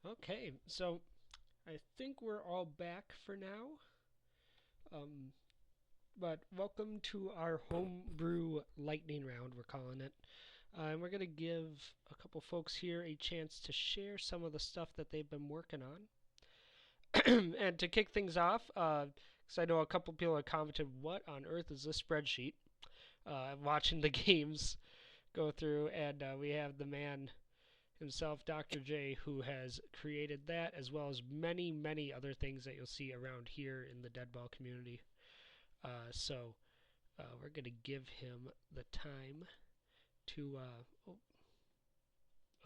Okay, so I think we're all back for now. Um, but welcome to our homebrew lightning round, we're calling it. And we're going to give a couple folks here a chance to share some of the stuff that they've been working on. And to kick things off, because I know a couple people have commented, what on earth is this spreadsheet? I'm watching the games go through, and we have the man himself, Dr. J, who has created that as well as many, many other things that you'll see around here in the Deadball community. So we're going to give him the time to.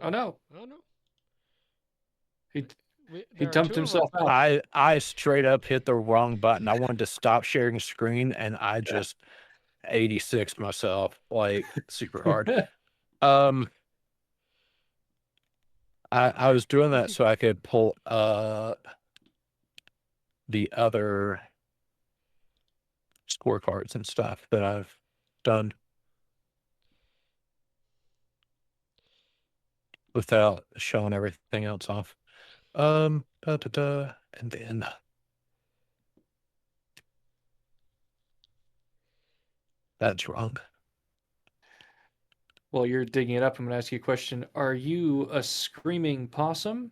Oh no, Oh no. he he There are dumped two of them. himself out. I straight up hit the wrong button. I wanted to stop sharing screen and I just 86 myself like super hard. Um I was doing that so I could pull the other scorecards and stuff that I've done without showing everything else off. And then that's wrong. While you're digging it up, I'm going to ask you a question. Are you a screaming possum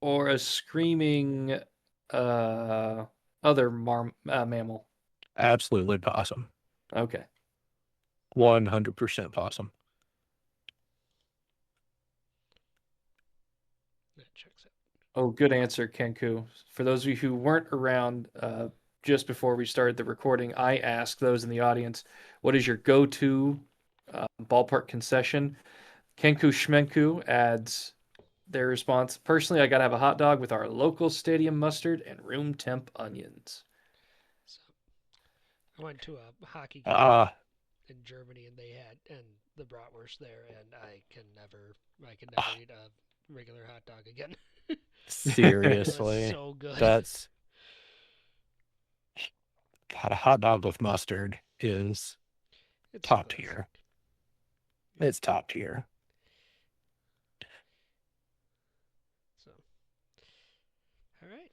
or a screaming uh, other mammal? Absolutely possum. Okay. 100% possum. That checks out. Oh, good answer, Kenku. For those of you who weren't around just before we started the recording, I asked those in the audience, what is your go-to ballpark concession? Kenku Schmenku adds their response. Personally, I gotta have a hot dog with our local stadium mustard and room temp onions. So I went to a hockey game Ah, in Germany, and they had and the bratwurst there, and I can never ah, eat a regular hot dog again. It was seriously. so good. That's God, a hot dog with mustard is It's a top classic. tier. It's top tier. So, all right.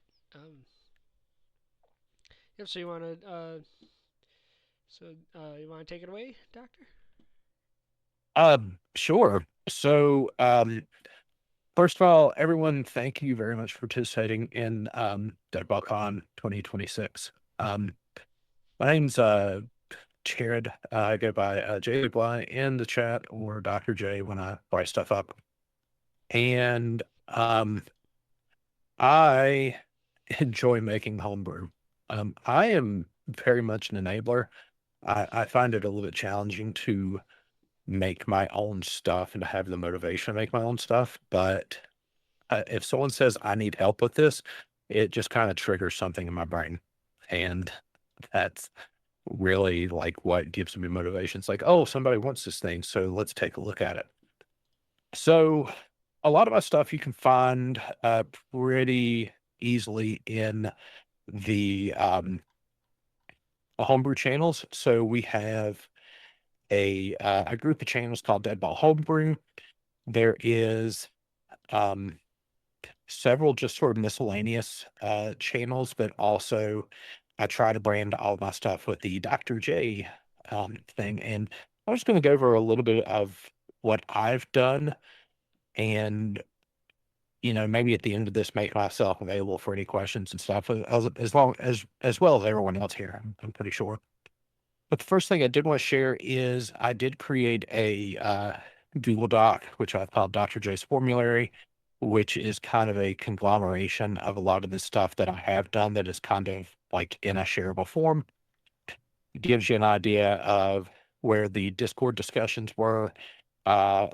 Yep. So you want to you want to take it away, Doctor? Sure. So, first of all, everyone, thank you very much for participating in DeadballCon 2026. My name's Jared. I go by J. Bly in the chat or Dr. J when I write stuff up. And I enjoy making homebrew. I am very much an enabler. I find it a little bit challenging to make my own stuff and to have the motivation to make my own stuff. But if someone says I need help with this, it just kind of triggers something in my brain. And that's really like what gives me motivation. It's like, oh, somebody wants this thing. So let's take a look at it. So a lot of my stuff you can find pretty easily in the homebrew channels. So we have a group of channels called Deadball Homebrew. There is um, several just sort of miscellaneous channels, but also I try to brand all of my stuff with the Dr. J thing. And I'm just going to go over a little bit of what I've done and maybe at the end of this, make myself available for any questions and stuff, as long as well as everyone else here. I'm pretty sure. But the first thing I did want to share is I did create a Google Doc, which I've called Dr. J's Formulary, which is kind of a conglomeration of a lot of the stuff that I have done that is kind of like in a shareable form. It gives you an idea of where the Discord discussions were,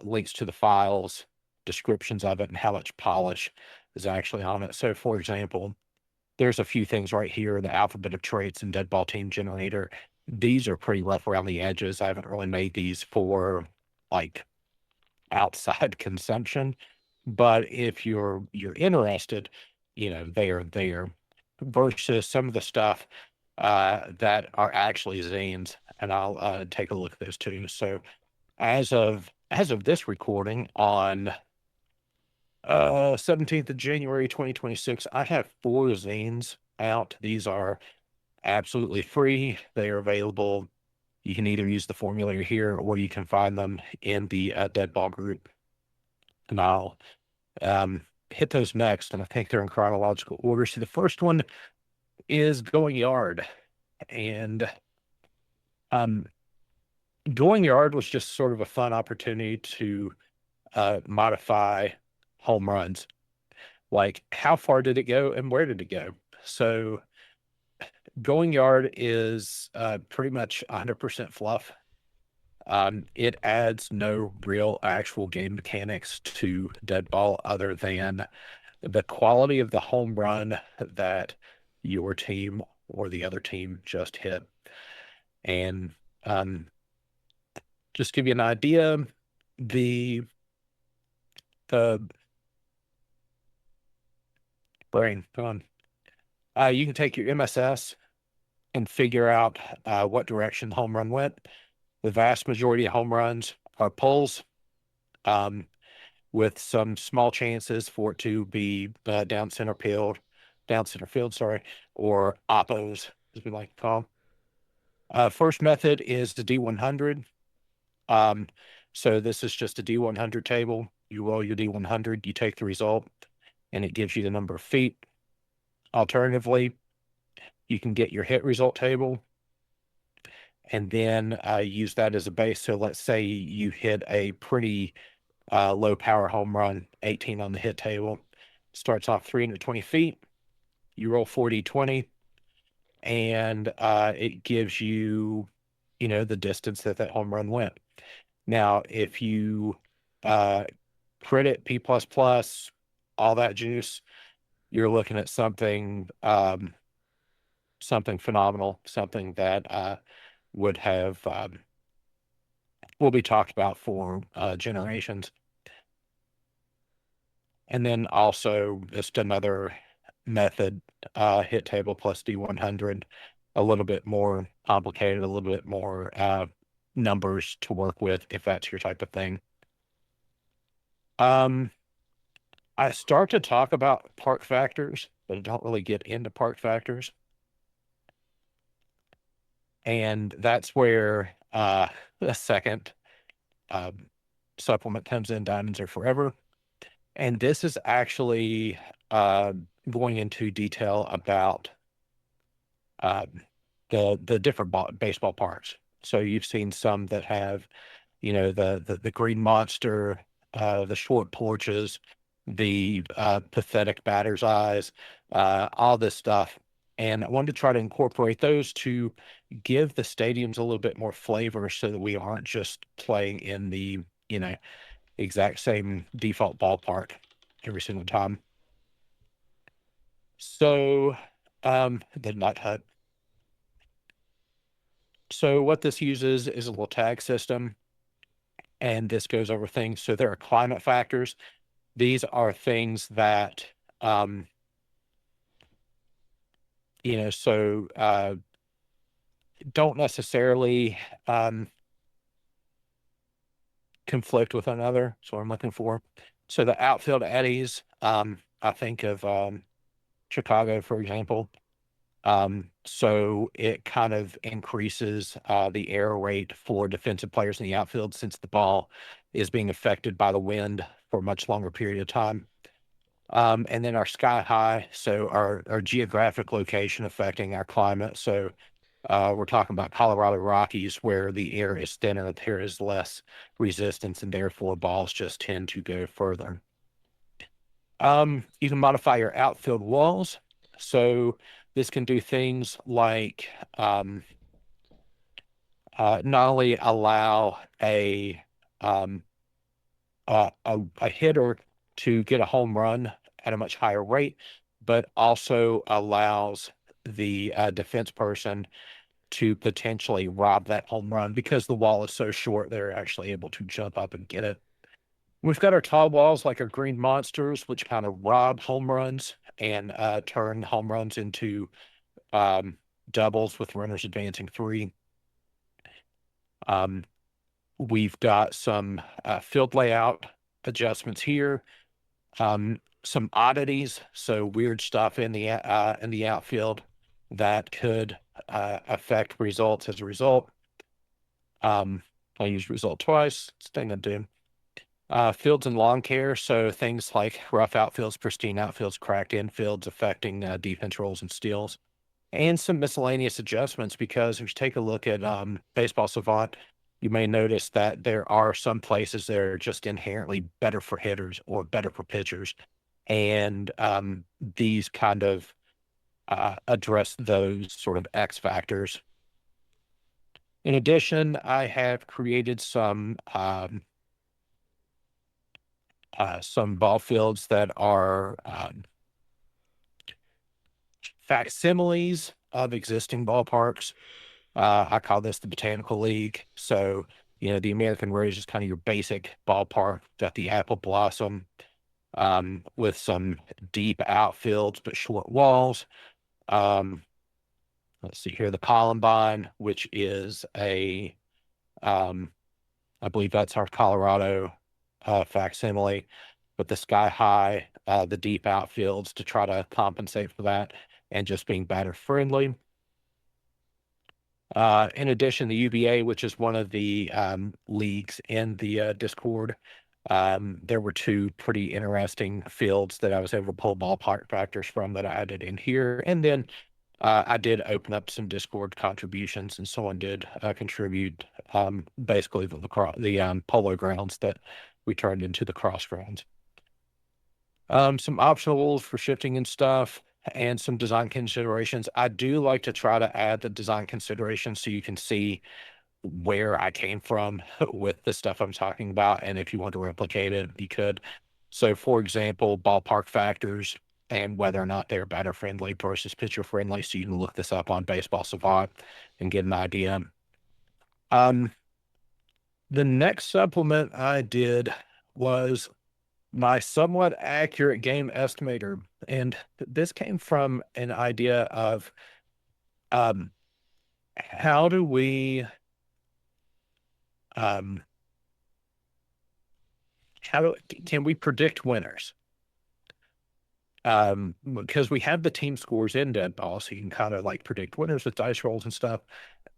links to the files, descriptions of it, and how much polish is actually on it. So, for example, there's a few things right here, the alphabet of traits and deadball team generator. These are pretty rough around the edges. I haven't really made these for like outside consumption, but if you're interested, they are there versus some of the stuff that are actually zines, and I'll take a look at those too. So as of this recording on 17th of January 2026. I have 4 zines out. These are absolutely free. They are available. You can either use the formulator here or you can find them in the Deadball group. And I'll hit those next, and I think they're in chronological order. So the first one is Going Yard. And Going Yard was just sort of a fun opportunity to modify home runs. Like, how far did it go and where did it go? So Going Yard is pretty much 100% fluff. It adds no real actual game mechanics to Deadball other than the quality of the home run that your team or the other team just hit. And just give you an idea, the brain, come on. You can take your MSS and figure out what direction the home run went. The vast majority of home runs are pulls, with some small chances for it to be down center field, sorry, or oppos, as we like to call them. First method is the D100. So this is just a D100 table. You roll your D100, you take the result, and it gives you the number of feet. Alternatively, you can get your hit result table and then use that as a base. So let's say you hit a pretty low power home run, 18 on the hit table. Starts off 320 feet. You roll 4d20, and it gives you, the distance that home run went. Now, if you credit P++, all that juice, you're looking at something phenomenal, something that would have will be talked about for generations. And then also just another method, hit table plus D100, a little bit more complicated, a little bit more numbers to work with if that's your type of thing. I start to talk about park factors, but I don't really get into park factors. And that's where the second supplement comes in, Diamonds Are Forever. And this is actually going into detail about the different baseball parks. So you've seen some that have, the green monster, the short porches, the pathetic batter's eyes, all this stuff. And I wanted to try to incorporate those to give the stadiums a little bit more flavor so that we aren't just playing in the, exact same default ballpark every single time. So, the Nut Hut. So what this uses is a little tag system, and this goes over things. So there are climate factors. These are things that, don't necessarily conflict with another. That's what I'm looking for. So the outfield eddies, I think of Chicago, for example. So it kind of increases the error rate for defensive players in the outfield since the ball is being affected by the wind for a much longer period of time. And then our sky high, so our geographic location affecting our climate. So we're talking about Colorado Rockies, where the air is thinner, there is less resistance, and therefore balls just tend to go further. You can modify your outfield walls. So this can do things like not only allow a hitter to get a home run at a much higher rate, but also allows the defense person to potentially rob that home run because the wall is so short, they're actually able to jump up and get it. We've got our tall walls like our green monsters, which kind of rob home runs and turn home runs into doubles with runners advancing 3. We've got some field layout adjustments here. some oddities, so weird stuff in the outfield that could affect results as a result. I used result twice. It's a thing I do. Fields and lawn care, so things like rough outfields, pristine outfields, cracked infields affecting defense rolls and steals, and some miscellaneous adjustments. Because if you take a look at Baseball Savant, you may notice that there are some places that are just inherently better for hitters or better for pitchers, and these kind of address those sort of X factors. In addition, I have created some ball fields that are facsimiles of existing ballparks. I call this the Botanical League. So, the American Rose is kind of your basic ballpark. Got the apple blossom with some deep outfields but short walls. Let's see here, the Columbine, which is I believe that's our Colorado facsimile, but the Sky High, the deep outfields to try to compensate for that and just being batter friendly. In addition, the UBA, which is one of the leagues in the Discord, there were two pretty interesting fields that I was able to pull ballpark factors from that I added in here. And then I did open up some Discord contributions, and someone did contribute basically the polo grounds that we turned into the cross grounds. Some optional rules for shifting and stuff, and some design considerations. I do like to try to add the design considerations so you can see where I came from with the stuff I'm talking about. And if you want to replicate it, you could. So, for example, ballpark factors and whether or not they're batter friendly versus pitcher friendly. So you can look this up on Baseball Savant and get an idea. The next supplement I did was my somewhat accurate game estimator. And this came from an idea of how do we can we predict winners? Because we have the team scores in Deadball, so you can kind of like predict winners with dice rolls and stuff.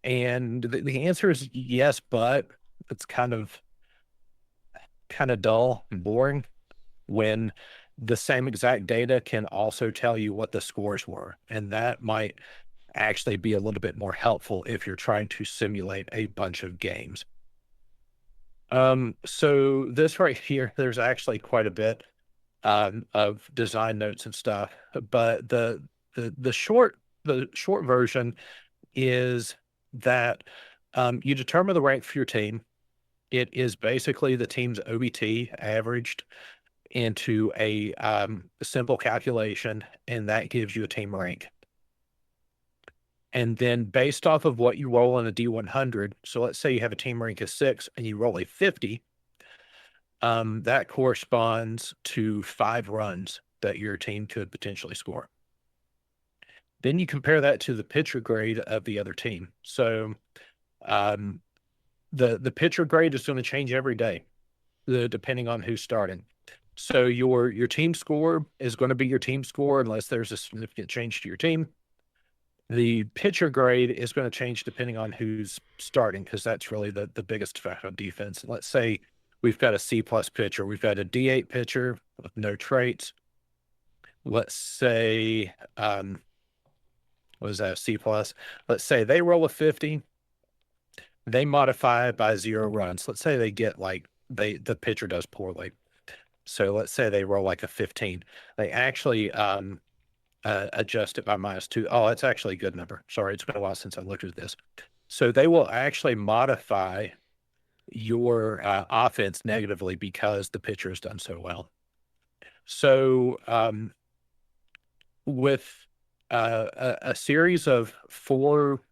And the answer is yes, but it's kind of dull and boring when the same exact data can also tell you what the scores were. And that might actually be a little bit more helpful if you're trying to simulate a bunch of games. So this right here, there's actually quite a bit of design notes and stuff, but the short version is that you determine the rank for your team. It is basically the team's OBT averaged into a simple calculation, and that gives you a team rank. And then based off of what you roll in a D100, so let's say you have a team rank of 6 and you roll a 50, that corresponds to 5 runs that your team could potentially score. Then you compare that to the pitcher grade of the other team. So the pitcher grade is going to change every day, depending on who's starting. So your team score is going to be your team score unless there's a significant change to your team. The pitcher grade is going to change depending on who's starting, because that's really the biggest effect on defense. And let's say we've got a C+ pitcher. We've got a D8 pitcher with no traits. Let's say, what is that, C+? Let's say they roll a 50. They modify by 0 runs. Let's say they get the pitcher does poorly. So let's say they roll like a 15. They actually adjust it by -2. Oh, it's actually a good number. Sorry, it's been a while since I looked at this. So they will actually modify your offense negatively because the pitcher has done so well. So with a series of 4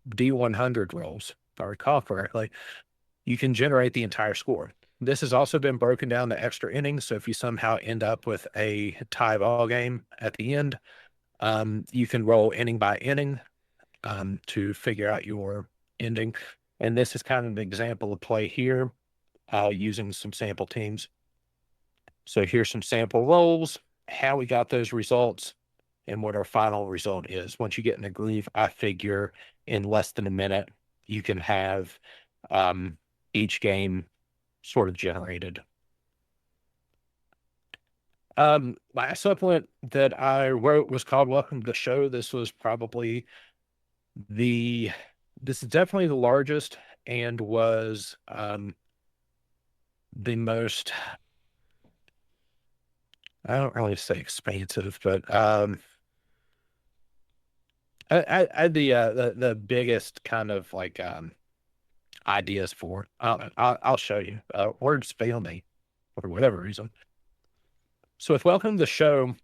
D100 rolls, if I recall correctly, you can generate the entire score. This has also been broken down to extra innings. So if you somehow end up with a tie ball game at the end, you can roll inning by inning to figure out your ending. And this is kind of an example of play here using some sample teams. So here's some sample rolls, how we got those results, and what our final result is. Once you get in a groove, I figure in less than a minute, you can have each game sort of generated. Last supplement that I wrote was called Welcome to the Show. This was probably this is definitely the largest and was the most, I don't really say expansive, but I the biggest kind of like ideas for it. I'll show you. Words fail me for whatever reason. So with Welcome to the Show,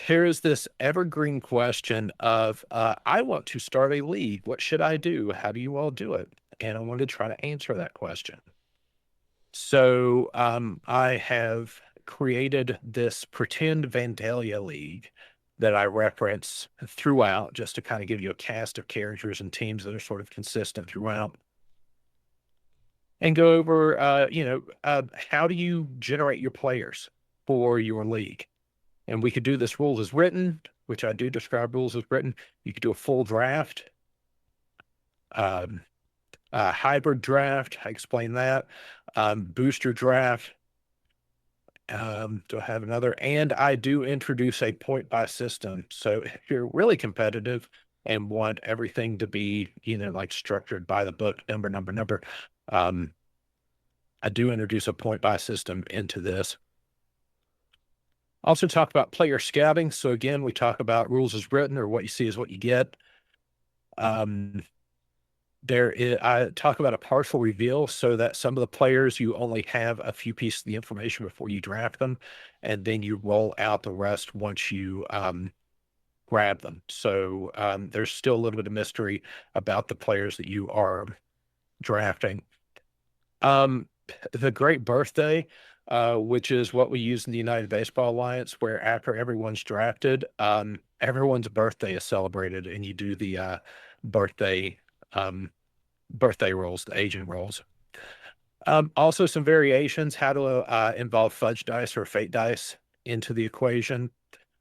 there is this evergreen question of I want to start a league. What should I do? How do you all do it? And I wanted to try to answer that question. So I have created this pretend Vandalia league that I reference throughout just to kind of give you a cast of characters and teams that are sort of consistent throughout. And go over, how do you generate your players for your league? And we could do this rules as written, which I do describe rules as written. You could do a full draft, a hybrid draft. I explain that. Booster draft. Do I have another? And I do introduce a point buy system. So if you're really competitive and want everything to be, like structured by the book, number, I do introduce a point buy system into this. Also talk about player scouting. So again, we talk about rules as written, or what you see is what you get. I talk about a partial reveal, so that some of the players, you only have a few pieces of the information before you draft them, and then you roll out the rest once you grab them. So there's still a little bit of mystery about the players that you are drafting. The Great Birthday, which is what we use in the United Baseball Alliance, where after everyone's drafted, everyone's birthday is celebrated, and you do the birthday rolls, the agent rolls. Also some variations, how to involve fudge dice or fate dice into the equation.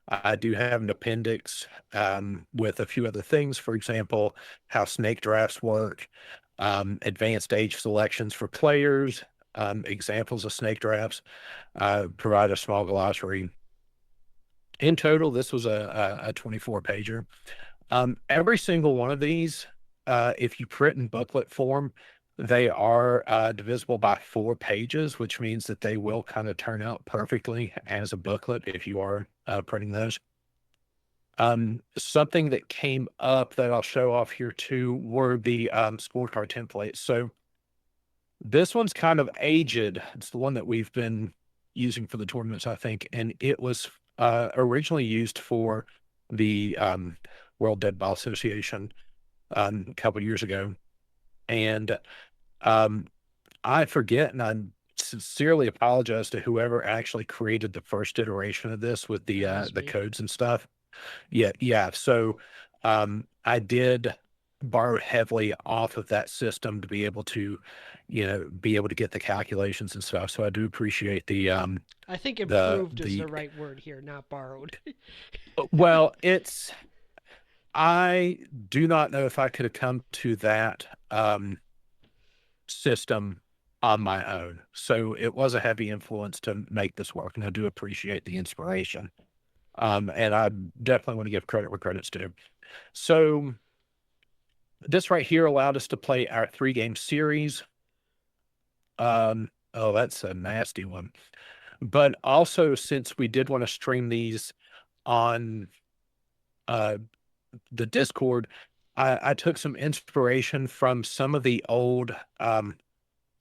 I do have an appendix with a few other things. For example, how snake drafts work, advanced age selections for players, examples of snake drafts, provide a small glossary. In total, this was a 24-pager. Every single one of these, if you print in booklet form, they are divisible by 4 pages, which means that they will kind of turn out perfectly as a booklet if you are printing those. Something that came up that I'll show off here too were the scorecard templates. So this one's kind of aged. It's the one that we've been using for the tournaments, I think, and it was originally used for the World Deadball Association a couple years ago. And I forget, and I sincerely apologize to whoever actually created the first iteration of this with the codes and stuff. Yeah. So I did borrow heavily off of that system to be able to, get the calculations and stuff. So I do appreciate the I think improved is the right word here, not borrowed. Well, I do not know if I could have come to that system on my own. So it was a heavy influence to make this work, and I do appreciate the inspiration. And I definitely want to give credit where credit's due. So this right here allowed us to play our 3-game series. Oh, that's a nasty one. But also, since we did want to stream these on the Discord, I took some inspiration from some of the old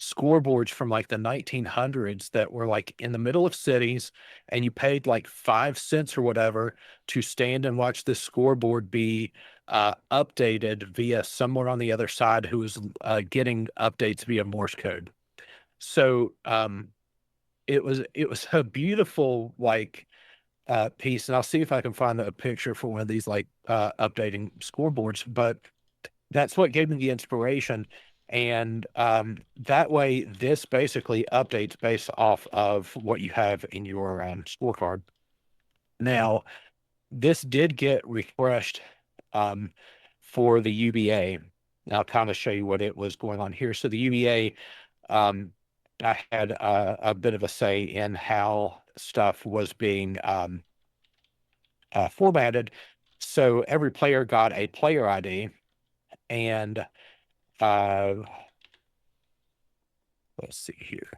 scoreboards from like the 1900s that were like in the middle of cities, and you paid like 5 cents or whatever to stand and watch this scoreboard be updated via someone on the other side who was getting updates via Morse code. So it was a beautiful piece, and I'll see if I can find a picture for one of these updating scoreboards. But that's what gave me the inspiration. And that way, this basically updates based off of what you have in your scorecard. Now, this did get refreshed um, for the UBA. I'll kind of show you what it was going on here. So the UBA, I had a bit of a say in how stuff was being formatted. So every player got a player ID, and uh, let's see here.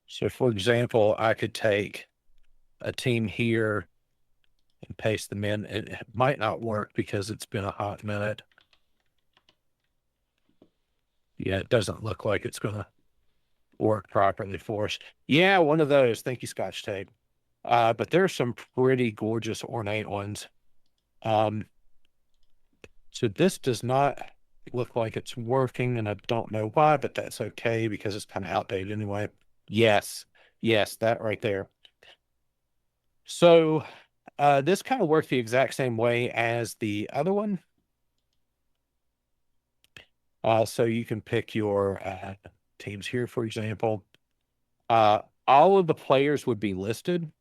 So, for example, I could take a team here and paste them in. It might not work because it's been a hot minute. Yeah, it doesn't look like it's going to work properly for us. Yeah, one of those. Thank you, Scotch Tape. But there's some pretty gorgeous ornate ones. So this does not look like it's working, and I don't know why, but that's okay because it's kind of outdated anyway. Yes, that right there. So this kind of works the exact same way as the other one. So you can pick your teams here, for example. All of the players would be listed,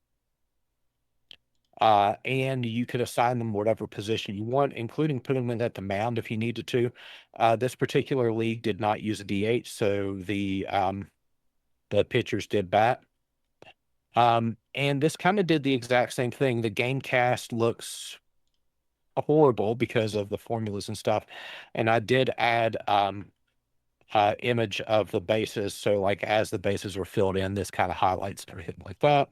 and you could assign them whatever position you want, including putting them at the mound if you needed to. This particular league did not use a DH, so the pitchers did bat. And this kind of did the exact same thing. The game cast looks horrible because of the formulas and stuff. And I did add image of the bases. So like as the bases were filled in, this kind of highlights everything like that.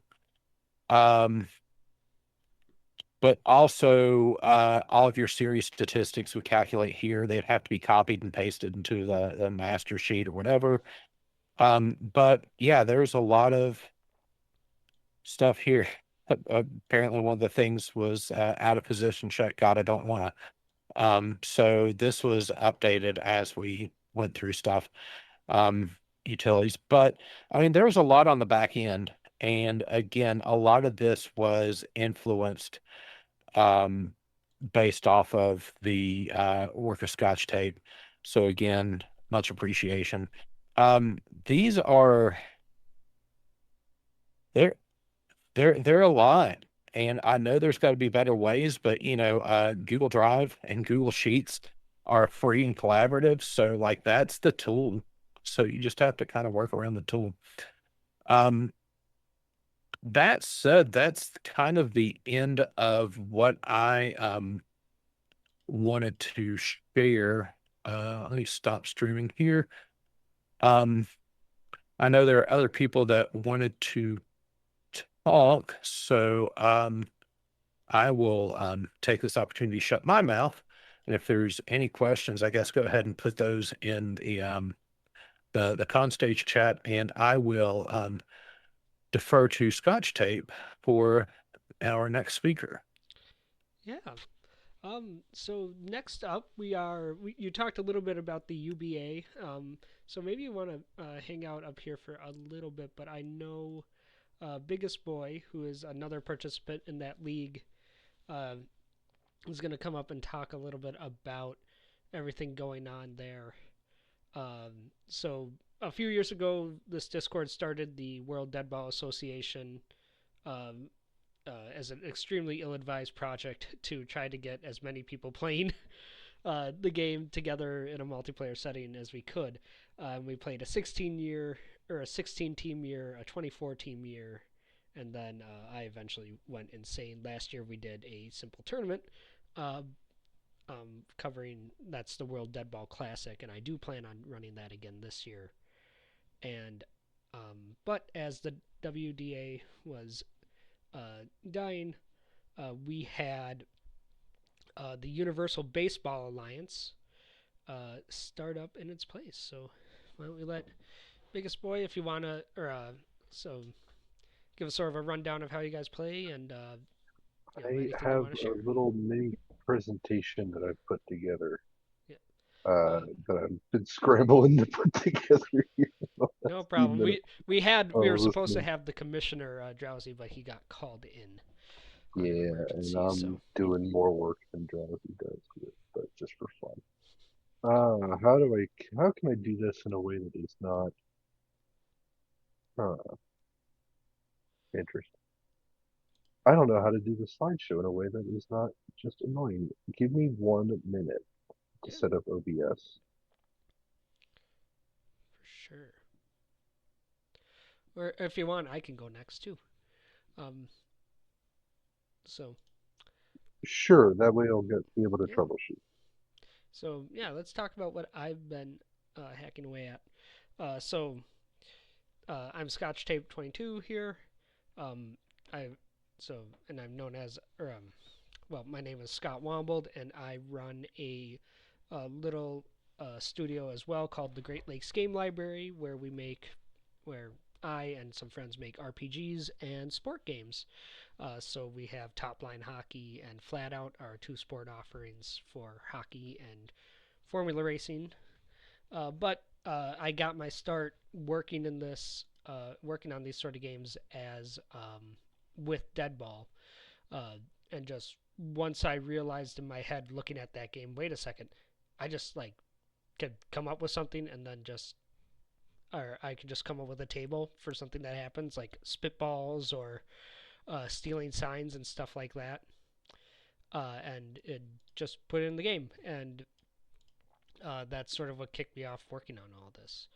But also all of your series statistics would calculate here. They'd have to be copied and pasted into the master sheet or whatever. But yeah, there's a lot of stuff here. Apparently one of the things was out of position check. God, I don't want to. So this was updated as we went through stuff, utilities. But I mean, there was a lot on the back end. And again, a lot of this was influenced based off of the work of Scotch Tape. So again, much appreciation. These are they're a lot. And I know there's got to be better ways, but Google Drive and Google Sheets are free and collaborative. So like that's the tool. So you just have to kind of work around the tool. That said, that's kind of the end of what I wanted to share. Let me stop streaming here. I know there are other people that wanted to talk, so I will take this opportunity to shut my mouth. And if there's any questions, I guess go ahead and put those in the ConStage chat, and I will defer to Scotch Tape for our next speaker. Yeah. So next up, you talked a little bit about the UBA. So maybe you want to hang out up here for a little bit, but I know Biggest Boy, who is another participant in that league, is going to come up and talk a little bit about everything going on there. So a few years ago, this Discord started the World Deadball Association um, as an extremely ill-advised project to try to get as many people playing the game together in a multiplayer setting as we could. We played a 16-year or a 16-team year, a 24-team year, and then I eventually went insane. Last year we did a simple tournament covering that's the World Deadball Classic, and I do plan on running that again this year. And but as the WDA was dying, we had the Universal Baseball Alliance start up in its place. So why don't we let Biggest Boy, if you want to, or so give us sort of a rundown of how you guys play and I anything you have want to a share. little mini presentation that I've put together Yeah. that I've been scrambling to put together here in the No last few problem. minutes. We were supposed to Listening. have the commissioner Drowsy, but he got called in on an Yeah, and emergency. I'm So doing more work than Drowsy does with it, but just for fun. How can I do this in a way that is not, interesting? I don't know how to do the slideshow in a way that is not just annoying. Give me 1 minute to Yeah, set up OBS. for sure. Or if you want, I can go next too. Um, so Sure, that way I'll be able to yeah, troubleshoot. yeah, let's talk about what I've been hacking away at. I'm Scotch Tape 22 here. Um, I and I'm known as well, my name is Scott Wombold, and I run a little studio as well called the Great Lakes Game Library, where I and some friends make RPGs and sport games. So we have Top Line Hockey and Flat Out, our two sport offerings for hockey and formula racing. But I got my start working on these sort of games as with Deadball, and just once I realized in my head looking at that game, wait a second, I just like could come up with something and then just or I could just come up with a table for something that happens, like spitballs or stealing signs and stuff like that, and it just put it in the game, and that's sort of what kicked me off working on all this.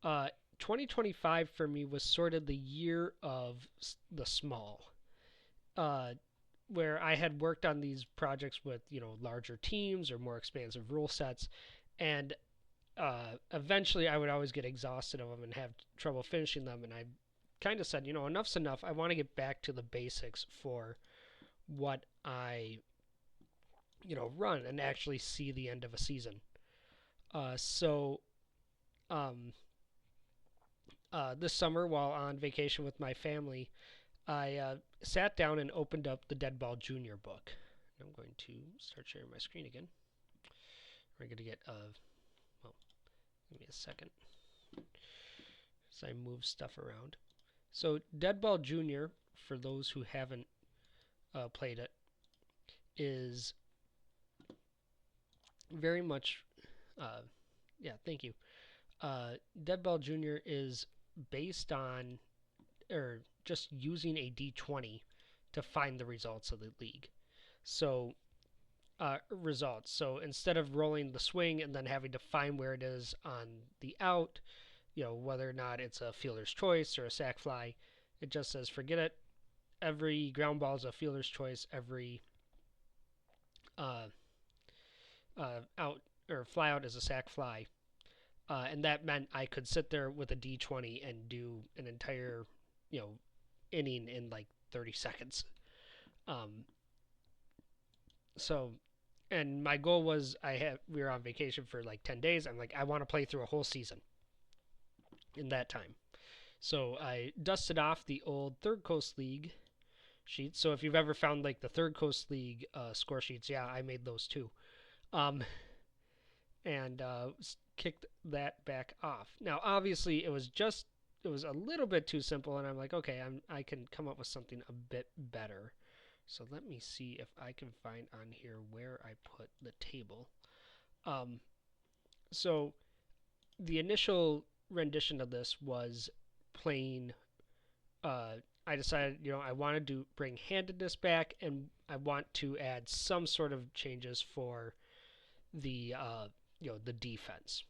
Uh, 2025 for me was sort of the year of the small, uh, where I had worked on these projects with larger teams or more expansive rule sets, and eventually I would always get exhausted of them and have trouble finishing them, and I kind of said, enough's enough. I want to get back to the basics for what I run and actually see the end of a season. So um, this summer, while on vacation with my family, I sat down and opened up the Deadball Junior book. I'm going to start sharing my screen again. We're going to get well, give me a second as I move stuff around. So Deadball Junior, for those who haven't played it, is very much, yeah, thank you. Deadball Junior is based on, or just using a D20 to find the results of the league. So results. So instead of rolling the swing and then having to find where it is on the out, whether or not it's a fielder's choice or a sac fly, it just says forget it. Every ground ball is a fielder's choice. Every uh, out or fly out is a sac fly. And that meant I could sit there with a D20 and do an entire, inning in like 30 seconds. Um, so and my goal was we were on vacation for like 10 days. I'm like, I want to play through a whole season in that time. So I dusted off the old Third Coast League sheets. So if you've ever found like the Third Coast League score sheets, yeah, I made those too. And kicked that back off. Now, obviously, it was a little bit too simple, and I'm like, okay, I can come up with something a bit better. So let me see if I can find on here where I put the table. Um, so the initial rendition of this was playing. I decided, I wanted to bring handedness back, and I want to add some sort of changes for the the defense.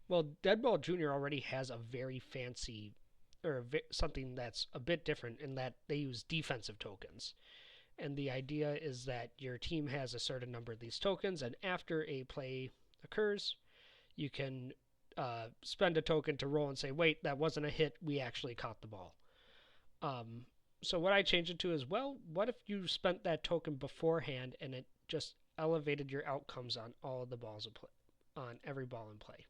Well, Deadball Junior already has a very fancy, or something that's a bit different in that they use defensive tokens. And the idea is that your team has a certain number of these tokens, and after a play occurs, you can spend a token to roll and say, wait, that wasn't a hit, we actually caught the ball. So what I changed it to is, well, what if you spent that token beforehand and it just elevated your outcomes on all of the balls in play, on every ball in play.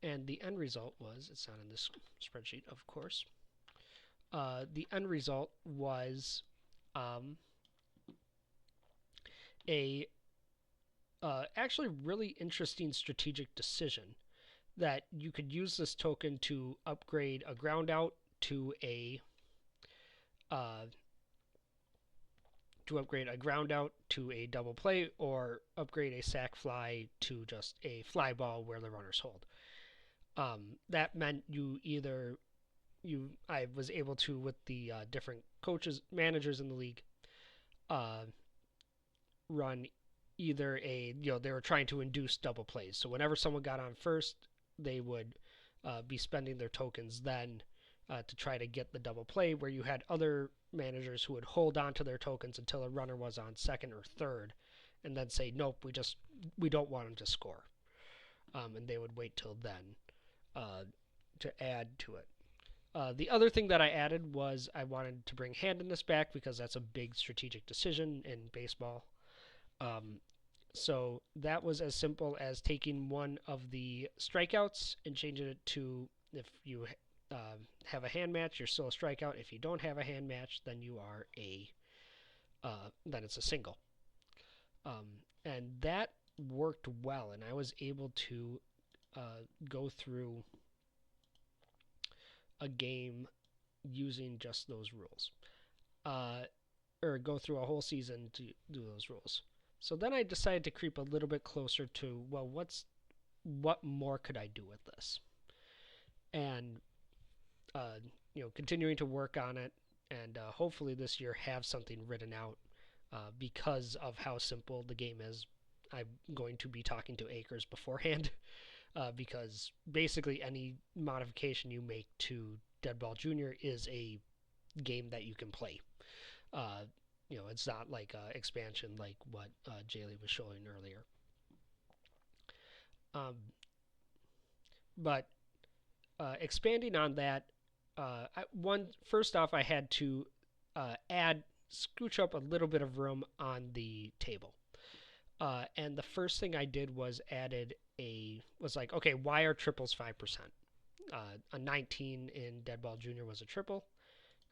And the end result was, it's not in this spreadsheet, of course. The end result was a actually really interesting strategic decision that you could use this token to upgrade a ground out to a to upgrade a ground out to a double play or upgrade a sack fly to just a fly ball where the runners hold. That meant I was able to, with the different managers in the league, run either they were trying to induce double plays. So whenever someone got on first, they would be spending their tokens then to try to get the double play, where you had other managers who would hold on to their tokens until a runner was on second or third, and then say, nope, we don't want him to score. And they would wait till then to add to it. The other thing that I added was I wanted to bring handedness back because that's a big strategic decision in baseball. So that was as simple as taking one of the strikeouts and changing it to, if you have a hand match, you're still a strikeout. If you don't have a hand match, then you are then it's a single. And that worked well, and I was able to go through a game using just those rules, or go through a whole season to do those rules. So then I decided to creep a little bit closer to, well, what more could I do with this? And continuing to work on it, and hopefully this year have something written out because of how simple the game is. I'm going to be talking to Acres beforehand because basically any modification you make to Deadball Jr. is a game that you can play. It's not like expansion like what Jaylee was showing earlier. But expanding on that, first off, I had to scooch up a little bit of room on the table. And the first thing I did was okay, why are triples 5%? A 19 in Deadball Jr. was a triple.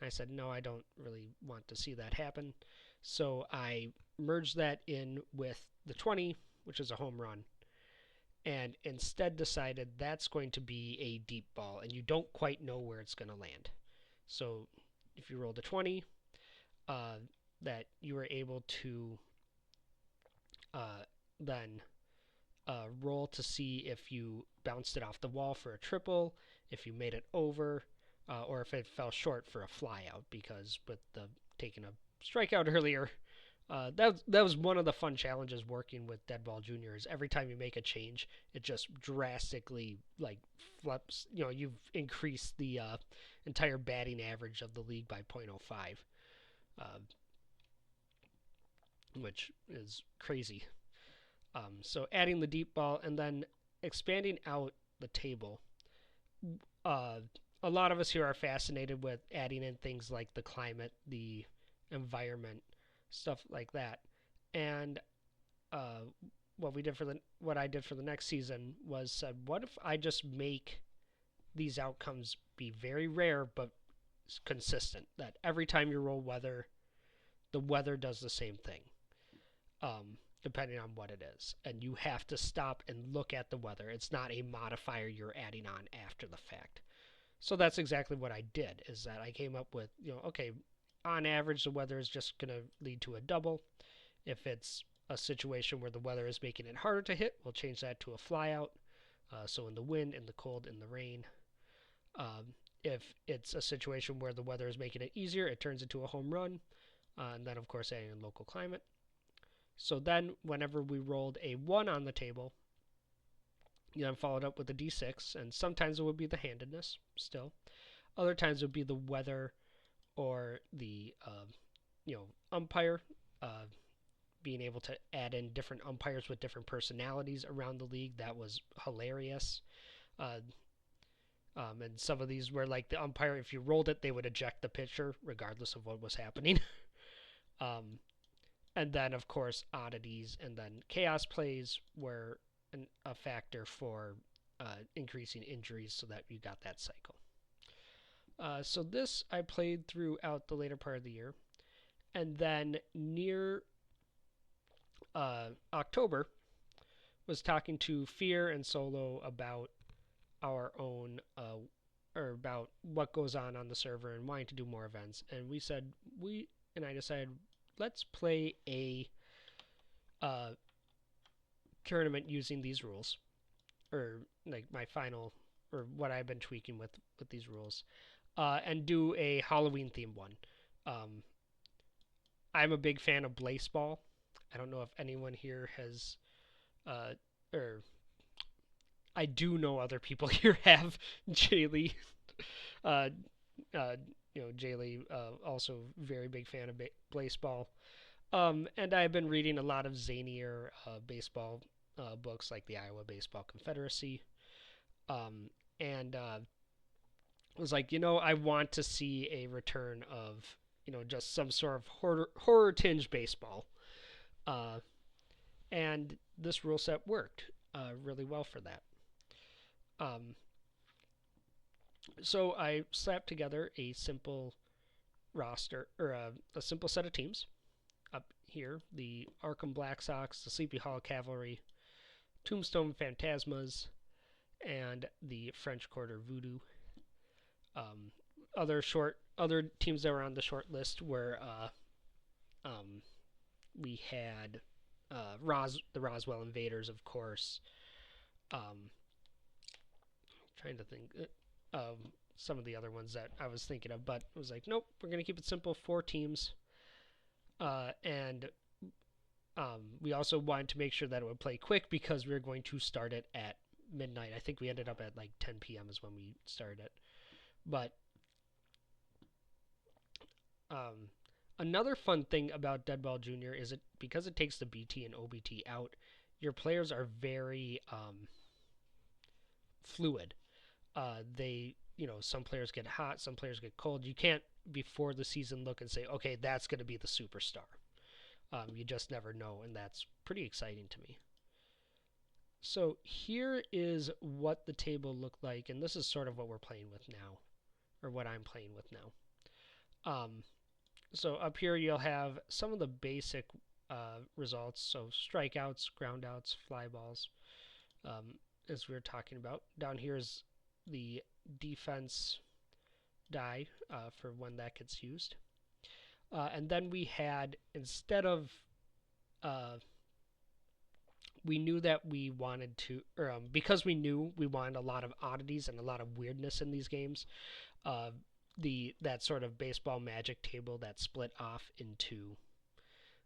And I said, no, I don't really want to see that happen. So I merged that in with the 20, which is a home run, and instead decided that's going to be a deep ball, and you don't quite know where it's going to land. So if you rolled a 20, that you were able to then roll to see if you bounced it off the wall for a triple, if you made it over, or if it fell short for a fly out, because with the taking a strikeout earlier, that was one of the fun challenges working with Deadball Jr. is every time you make a change, it just drastically flips. You've increased the entire batting average of the league by 0.05, which is crazy. So adding the deep ball and then expanding out the table. A lot of us here are fascinated with adding in things like the climate, the environment, stuff like that. And what I did for the next season was said, what if I just make these outcomes be very rare but consistent? That every time you roll weather, the weather does the same thing, depending on what it is. And you have to stop and look at the weather. It's not a modifier you're adding on after the fact. So that's exactly what I did, is that I came up with, okay, on average, the weather is just going to lead to a double. If it's a situation where the weather is making it harder to hit, we'll change that to a fly out. So in the wind, in the cold, in the rain. If it's a situation where the weather is making it easier, it turns into a home run. And then, of course, adding in local climate. So then, whenever we rolled a 1 on the table, you then followed up with a d6, and sometimes it would be the handedness still. Other times it would be the weather or the umpire, being able to add in different umpires with different personalities around the league. That was hilarious. And some of these were like the umpire, if you rolled it, they would eject the pitcher regardless of what was happening. And then, of course, oddities and then chaos plays were a factor for increasing injuries so that you got that cycle. So this I played throughout the later part of the year. And then near October, was talking to Fear and Solo about our own, or about what goes on the server and wanting to do more events. And I decided, let's play a tournament using these rules, or like my final, or what I've been tweaking with these rules, and do a Halloween themed one. I'm a big fan of Blaseball. I don't know if anyone here has, or I do know other people here have Jaylee. Uh, Jaylee, also very big fan of Blaseball. And I've been reading a lot of zanier baseball books like the Iowa Baseball Confederacy. And was like, I want to see a return of, just some sort of horror tinge baseball. And this rule set worked really well for that. So I slapped together a simple roster, or a simple set of teams. Up here, the Arkham Black Sox, the Sleepy Hollow Cavalry, Tombstone Phantasmas, and the French Quarter Voodoo. Other teams that were on the short list were we had the Roswell Invaders, of course. Trying to think of some of the other ones that I was thinking of, but I was like, nope, we're going to keep it simple, 4 teams. And we also wanted to make sure that it would play quick because we were going to start it at midnight. I think we ended up at like 10 p.m. is when we started it. But another fun thing about Deadball Jr. is because it takes the BT and OBT out, your players are very fluid. Some players get hot, some players get cold. You can't, before the season, look and say, okay, that's going to be the superstar. You just never know, and that's pretty exciting to me. So here is what the table looked like, and this is sort of what we're playing with now, or what I'm playing with now. So up here you'll have some of the basic results, so strikeouts, groundouts, fly balls, as we were talking about. Down here is the defense die for when that gets used. And then we had, instead of, we knew that we wanted to, or because we knew we wanted a lot of oddities and a lot of weirdness in these games, that sort of baseball magic table that split off into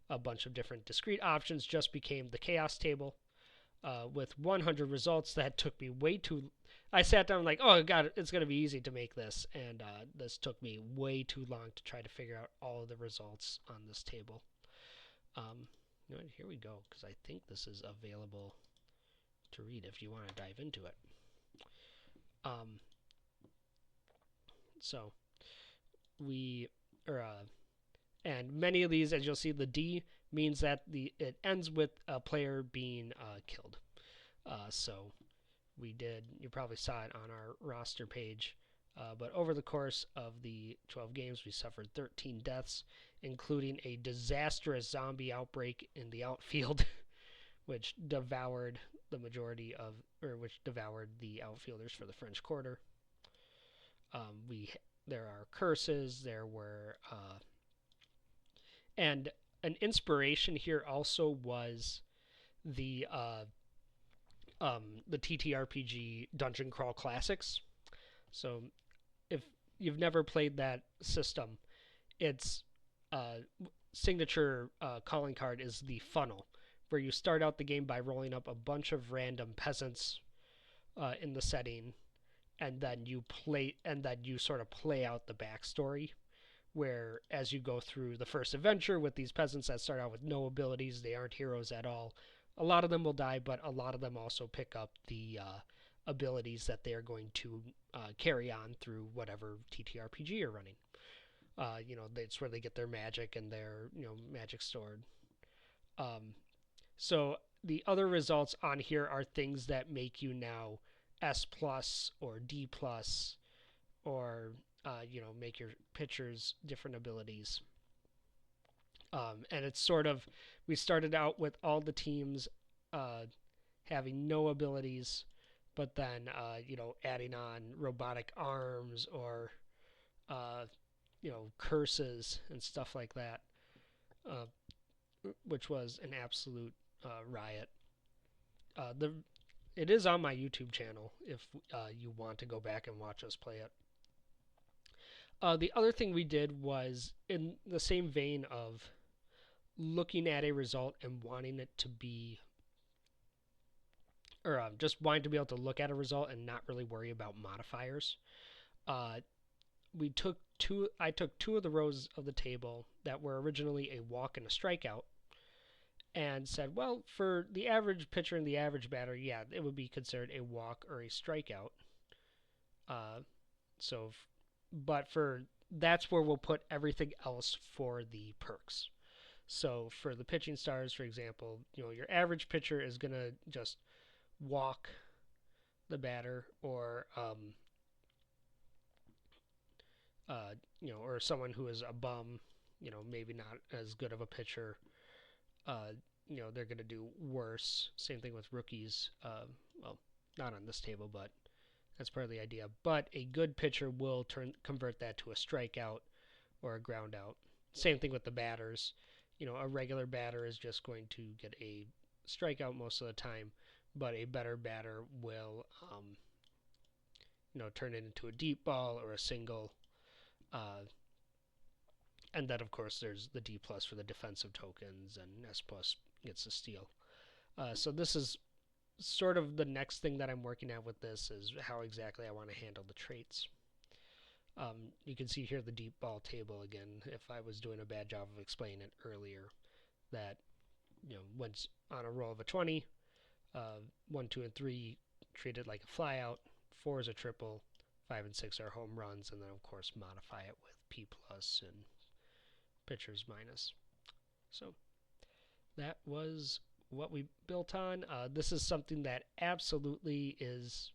a bunch of different discrete options just became the chaos table, with 100 results. That took me way too. I sat down like, oh god, it's gonna be easy to make this, and this took me way too long to try to figure out all of the results on this table. Here we go, because I think this is available to read if you want to dive into it. So we are, and many of these, as you'll see, the D means that it ends with a player being killed. So you probably saw it on our roster page, but over the course of the 12 games, we suffered 13 deaths, including a disastrous zombie outbreak in the outfield, which devoured which devoured the outfielders for the French Quarter. There are curses, there were, and an inspiration here also was the TTRPG Dungeon Crawl Classics. So if you've never played that system, its signature calling card is the funnel, where you start out the game by rolling up a bunch of random peasants in the setting, and then you sort of play out the backstory, where as you go through the first adventure with these peasants that start out with no abilities, they aren't heroes at all. A lot of them will die, but a lot of them also pick up the abilities that they are going to carry on through whatever TTRPG you're running. That's where they get their magic and their magic stored. So the other results on here are things that make you now S+ or D+, or make your pitchers different abilities. And it's sort of, we started out with all the teams having no abilities, but then adding on robotic arms or curses and stuff like that. uh, which was an absolute riot. It is on my YouTube channel if you want to go back and watch us play it. The other thing we did was in the same vein of looking at a result and wanting it to be, or just wanting to be able to look at a result and not really worry about modifiers. I took two of the rows of the table that were originally a walk and a strikeout, and said, well, for the average pitcher and the average batter, yeah, it would be considered a walk or a strikeout. But for that's where we'll put everything else for the perks. So for the pitching stars, for example, your average pitcher is gonna just walk the batter, or or someone who is a bum, maybe not as good of a pitcher, they're going to do worse. Same thing with rookies. Well, not on this table, but that's part of the idea. But a good pitcher will convert that to a strikeout or a ground out. Same thing with the batters. A regular batter is just going to get a strikeout most of the time, but a better batter will, turn it into a deep ball or a single. And then, of course, there's the D plus for the defensive tokens, and S plus gets the steal. So this is sort of the next thing that I'm working at with this, is how exactly I want to handle the traits. You can see here the deep ball table again. If I was doing a bad job of explaining it earlier, that once on a roll of a 20, 1, 2, and 3 treated like a flyout, 4 is a triple, 5 and 6 are home runs, and then of course modify it with P plus and pitchers minus. So that was what we built on. This is something that absolutely is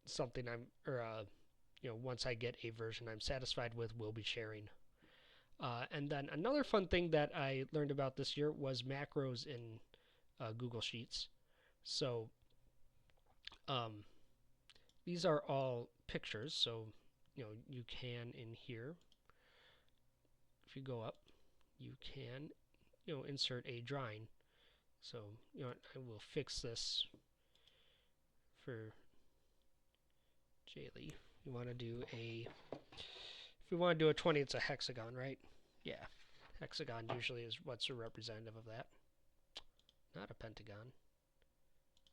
something once I get a version I'm satisfied with, we'll be sharing. And then another fun thing that I learned about this year was macros in Google Sheets. So these are all pictures, so you can in here, if you go up, you can insert a drawing. So I will fix this for Jaylee. You want to do if we want to do a 20, it's a hexagon, right? Yeah, hexagon usually is what's a representative of that. Not a pentagon,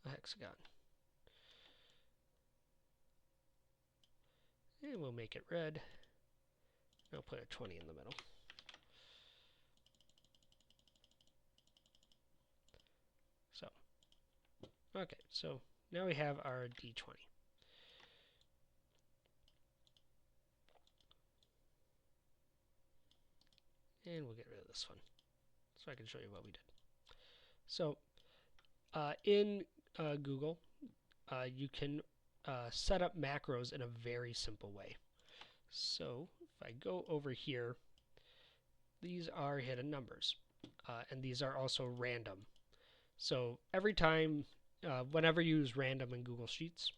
a hexagon. And we'll make it red. I'll put a 20 in the middle. So, okay, so now we have our D20. And we'll get rid of this one, so I can show you what we did. So, in Google, you can set up macros in a very simple way. So, if I go over here, these are hidden numbers, and these are also random. So, every time, whenever you use random in Google Sheets,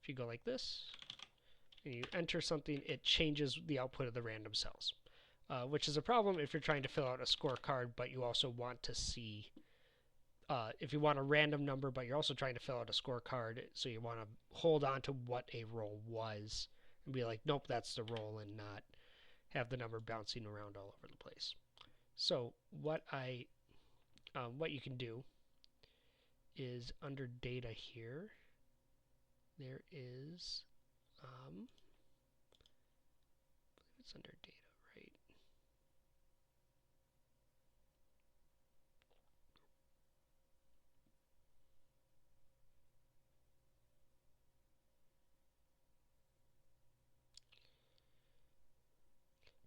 if you go like this, and you enter something, it changes the output of the random cells. Which is a problem if you're trying to fill out a scorecard, but you also want to see, if you want a random number, but you're also trying to fill out a scorecard, so you want to hold on to what a roll was, and be like, nope, that's the roll, and not have the number bouncing around all over the place. So what you can do is under data here, there is, I believe it's under data.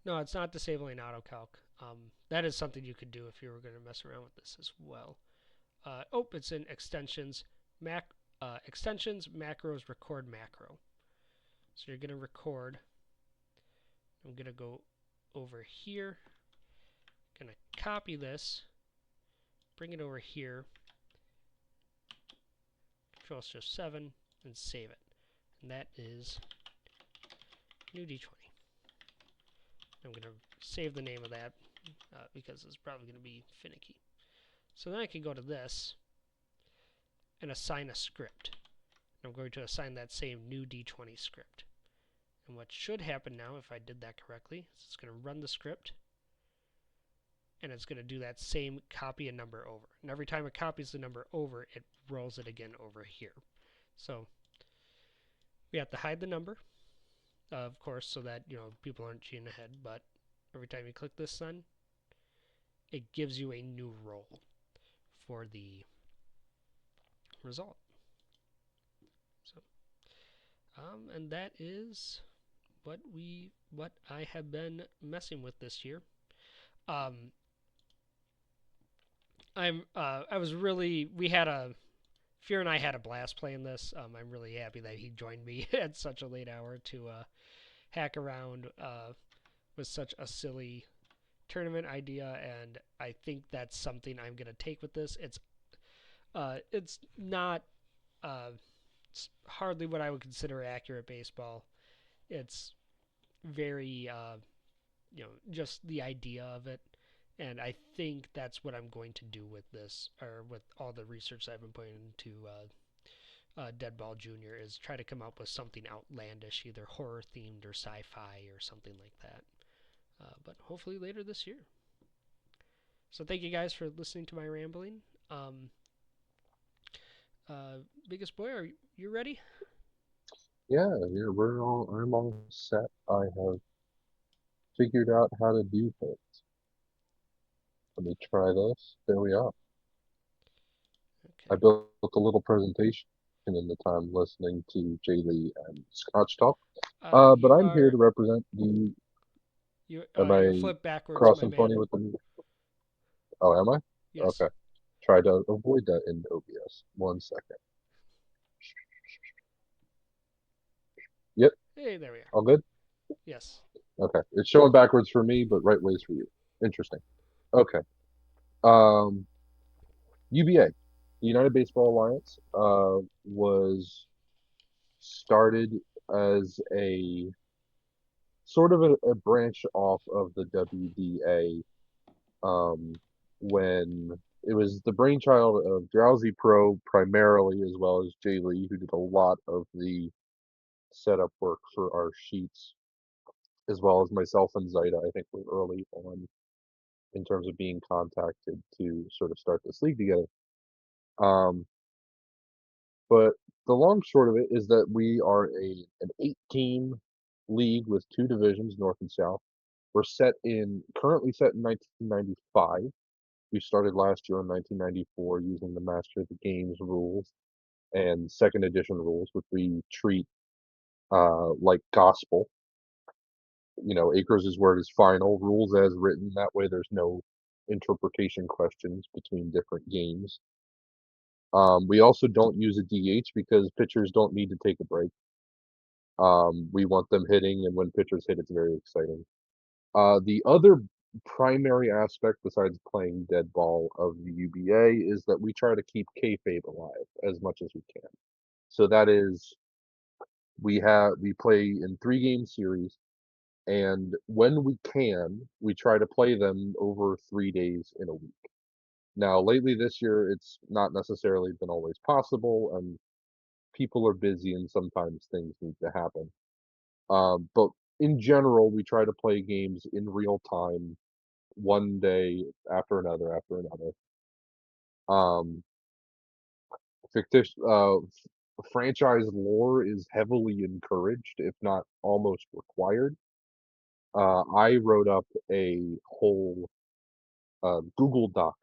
No, it's not disabling AutoCalc. That is something you could do if you were going to mess around with this as well. It's in extensions, extensions, macros, record macro. So you're going to record. I'm going to go over here. Going to copy this, bring it over here, Control-7, and save it. And that is new D20. I'm going to save the name of that because it's probably going to be finicky. So then I can go to this and assign a script. I'm going to assign that same new D20 script. And what should happen now, if I did that correctly, is it's going to run the script, and it's going to do that same copy a number over. And every time it copies the number over, it rolls it again over here. So we have to hide the number, of course, so that people aren't cheating ahead. But every time you click this then, it gives you a new roll for the result. So, and that is what I have been messing with this year. Fear and I had a blast playing this. I'm really happy that he joined me at such a late hour to hack around with such a silly tournament idea, and I think that's something I'm gonna take with this. It's not it's hardly what I would consider accurate baseball. It's very just the idea of it. And I think that's what I'm going to do with this, or with all the research I've been putting into Deadball Jr. is try to come up with something outlandish, either horror themed or sci-fi or something like that. But hopefully later this year. So thank you guys for listening to my rambling. Biggest boy, are you ready? Yeah, I'm all set. I have figured out how to do things. Let me try this. There we are. I Okay. built a little presentation in the time listening to Jay Lee and Scotch talk. But I'm here to represent the. Am You're I flipped backwards, my crossing man. funny with the? Oh, am I? Yes. Okay. Try to avoid that in OBS. 1 second. Yep. Hey, there we are. All good? Yes. Okay. It's showing backwards for me, but right ways for you. Interesting. Okay. UBA, the United Baseball Alliance, was started as a sort of a branch off of the WDA, when it was the brainchild of Drowsy Pro primarily, as well as Jay Lee, who did a lot of the setup work for our sheets, as well as myself and Zaida. I think were early on in terms of being contacted to sort of start this league together. Um, but the long short of it is that we are an 8-team league with 2 divisions, North and South. We're currently set in 1995. We started last year in 1994 using the Master of the Games rules and second edition rules, which we treat like gospel. Acres' word is final, rules as written. That way, there's no interpretation questions between different games. We also don't use a DH because pitchers don't need to take a break. We want them hitting, and when pitchers hit, it's very exciting. The other primary aspect, besides playing dead ball of the UBA, is that we try to keep kayfabe alive as much as we can. So that is, we play in 3-game series, and when we can, we try to play them over 3 days in a week. Now, lately this year, it's not necessarily been always possible, and people are busy, and sometimes things need to happen. But in general, we try to play games in real time, one day after another after another. Um, fictitious franchise lore is heavily encouraged, if not almost required. I wrote up a whole Google Doc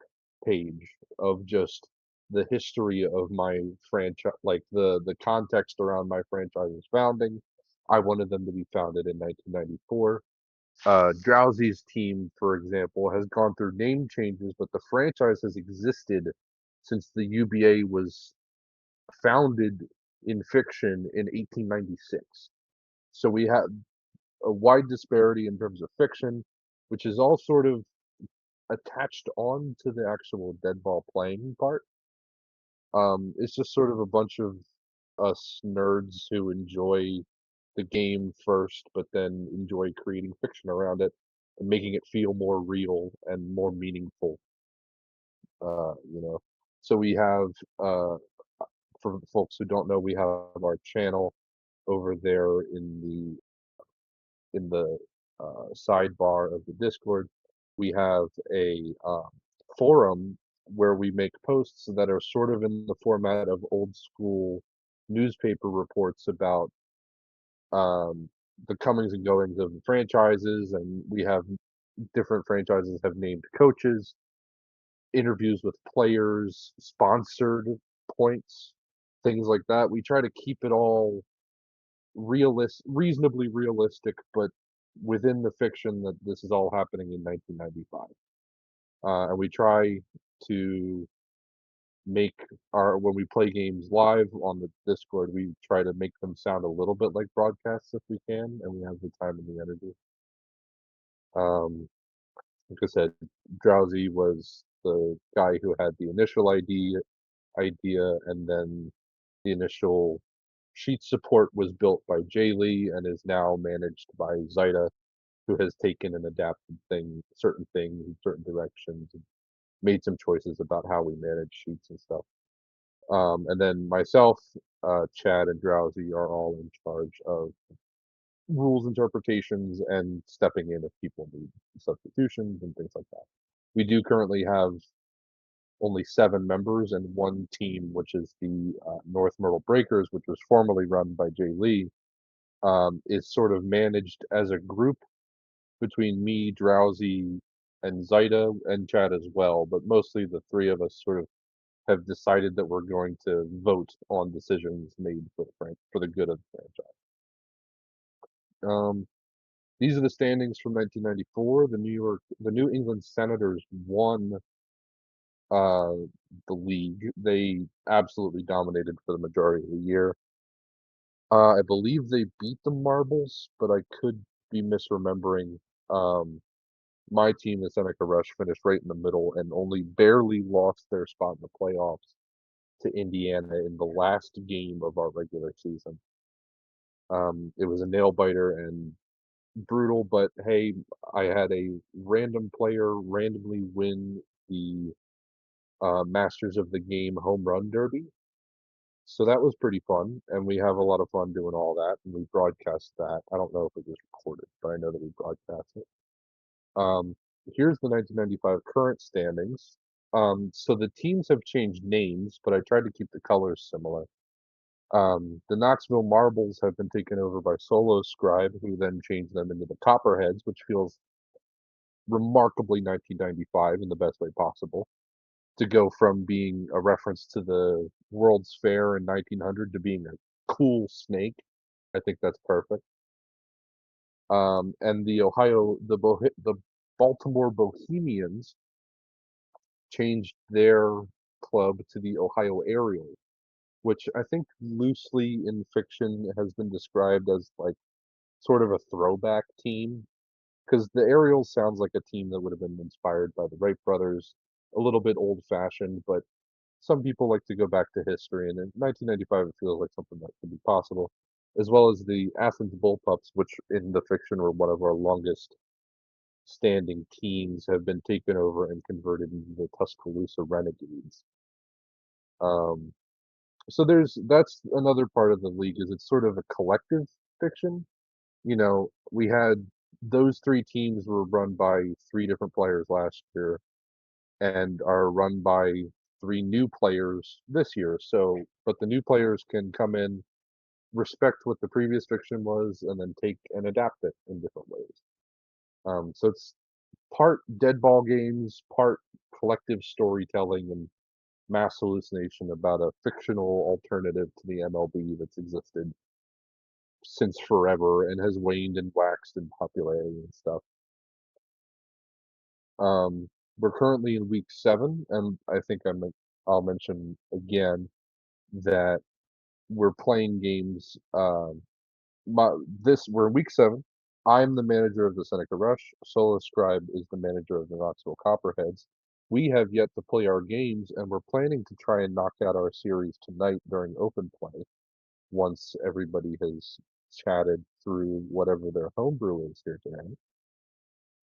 page of just the history of my franchise, like the context around my franchise's founding. I wanted them to be founded in 1994. Drowsy's team, for example, has gone through name changes, but the franchise has existed since the UBA was founded in fiction in 1896. So we have a wide disparity in terms of fiction, which is all sort of attached on to the actual deadball playing part. It's just sort of a bunch of us nerds who enjoy the game first, but then enjoy creating fiction around it. and making it feel more real and more meaningful. So we have, uh, for folks who don't know, we have our channel over there in the sidebar of the Discord. We have a forum where we make posts that are sort of in the format of old school newspaper reports about um, the comings and goings of the franchises, and we have different franchises have named coaches, interviews with players, sponsored points, things like that. We try to keep it all reasonably realistic, but within the fiction that this is all happening in 1995. And we try to make our when we play games live on the Discord, we try to make them sound a little bit like broadcasts if we can, and we have the time and the energy. Like I said, Drowsy was the guy who had the initial idea, and then the initial sheet support was built by Jay Lee and is now managed by Zaida, who has taken and adapted certain things in certain directions, and made some choices about how we manage sheets and stuff. And then myself, Chad, and Drowsy are all in charge of rules interpretations and stepping in if people need substitutions and things like that. We do currently have only 7 members and one team, which is the North Myrtle Breakers, which was formerly run by Jay Lee, is sort of managed as a group between me, Drowsy, and Zaida, and Chad as well. But mostly the three of us sort of have decided that we're going to vote on decisions made for the good of the franchise. These are the standings from 1994. The New England Senators won uh, the league. They absolutely dominated for the majority of the year. I believe they beat the Marbles, but I could be misremembering. My team, the Seneca Rush, finished right in the middle and only barely lost their spot in the playoffs to Indiana in the last game of our regular season. It was a nail biter and brutal, but hey, I had a random player randomly win the Masters of the Game home run derby. So that was pretty fun, and we have a lot of fun doing all that, and we broadcast that. I don't know if it was recorded, but I know that we broadcast it. Um, Here's the 1995 current standings. So the teams have changed names, but I tried to keep the colors similar. The Knoxville Marbles have been taken over by Solo Scribe, who then changed them into the Copperheads, which feels remarkably 1995 in the best way possible. To go from being a reference to the World's Fair in 1900 to being a cool snake, I think that's perfect. And the Baltimore Bohemians changed their club to the Ohio Ariels, which I think loosely in fiction has been described as like sort of a throwback team, because the Ariels sounds like a team that would have been inspired by the Wright brothers, a little bit old-fashioned, but some people like to go back to history, and in 1995 it feels like something that could be possible, as well as the Athens Bullpups, which in the fiction were one of our longest standing teams, have been taken over and converted into the Tuscaloosa Renegades. Um, so that's another part of the league, is it's sort of a collective fiction. We had those 3 teams were run by 3 different players last year and are run by 3 new players this year. So, but the new players can come in, respect what the previous fiction was, and then take and adapt it in different ways. So it's part deadball games, part collective storytelling and mass hallucination about a fictional alternative to the MLB that's existed since forever and has waned and waxed in popularity and stuff. Um, we're currently in week 7, and I think I'll mention again that we're playing games. We're in week 7. I'm the manager of the Seneca Rush. Solo Scribe is the manager of the Knoxville Copperheads. We have yet to play our games, and we're planning to try and knock out our series tonight during open play, once everybody has chatted through whatever their homebrew is here today.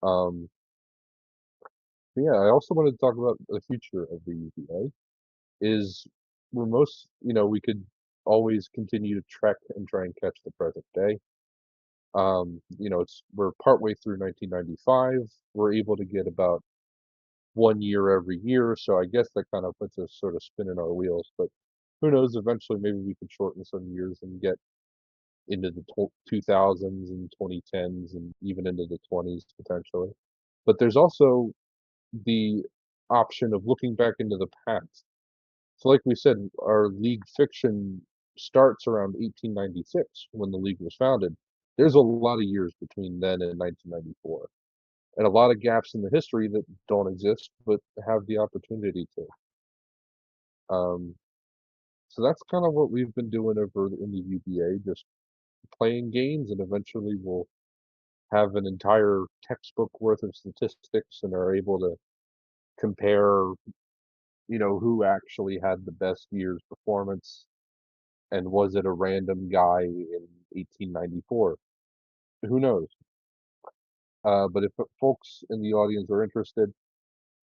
Um, yeah, I also wanted to talk about the future of the UVA. Is we're most, we could always continue to trek and try and catch the present day. We're partway through 1995. We're able to get about 1 year every year, so I guess that kind of puts us sort of spinning our wheels. But who knows? Eventually, maybe we could shorten some years and get into the 2000s and 2010s and even into the 20s potentially. But there's also the option of looking back into the past. So, like we said, our league fiction starts around 1896 when the league was founded. There's a lot of years between then and 1994, and a lot of gaps in the history that don't exist but have the opportunity to. Um, so that's kind of what we've been doing over in the UBA, just playing games, and eventually we'll have an entire textbook worth of statistics and are able to compare, who actually had the best year's performance and was it a random guy in 1894? Who knows? But if folks in the audience are interested,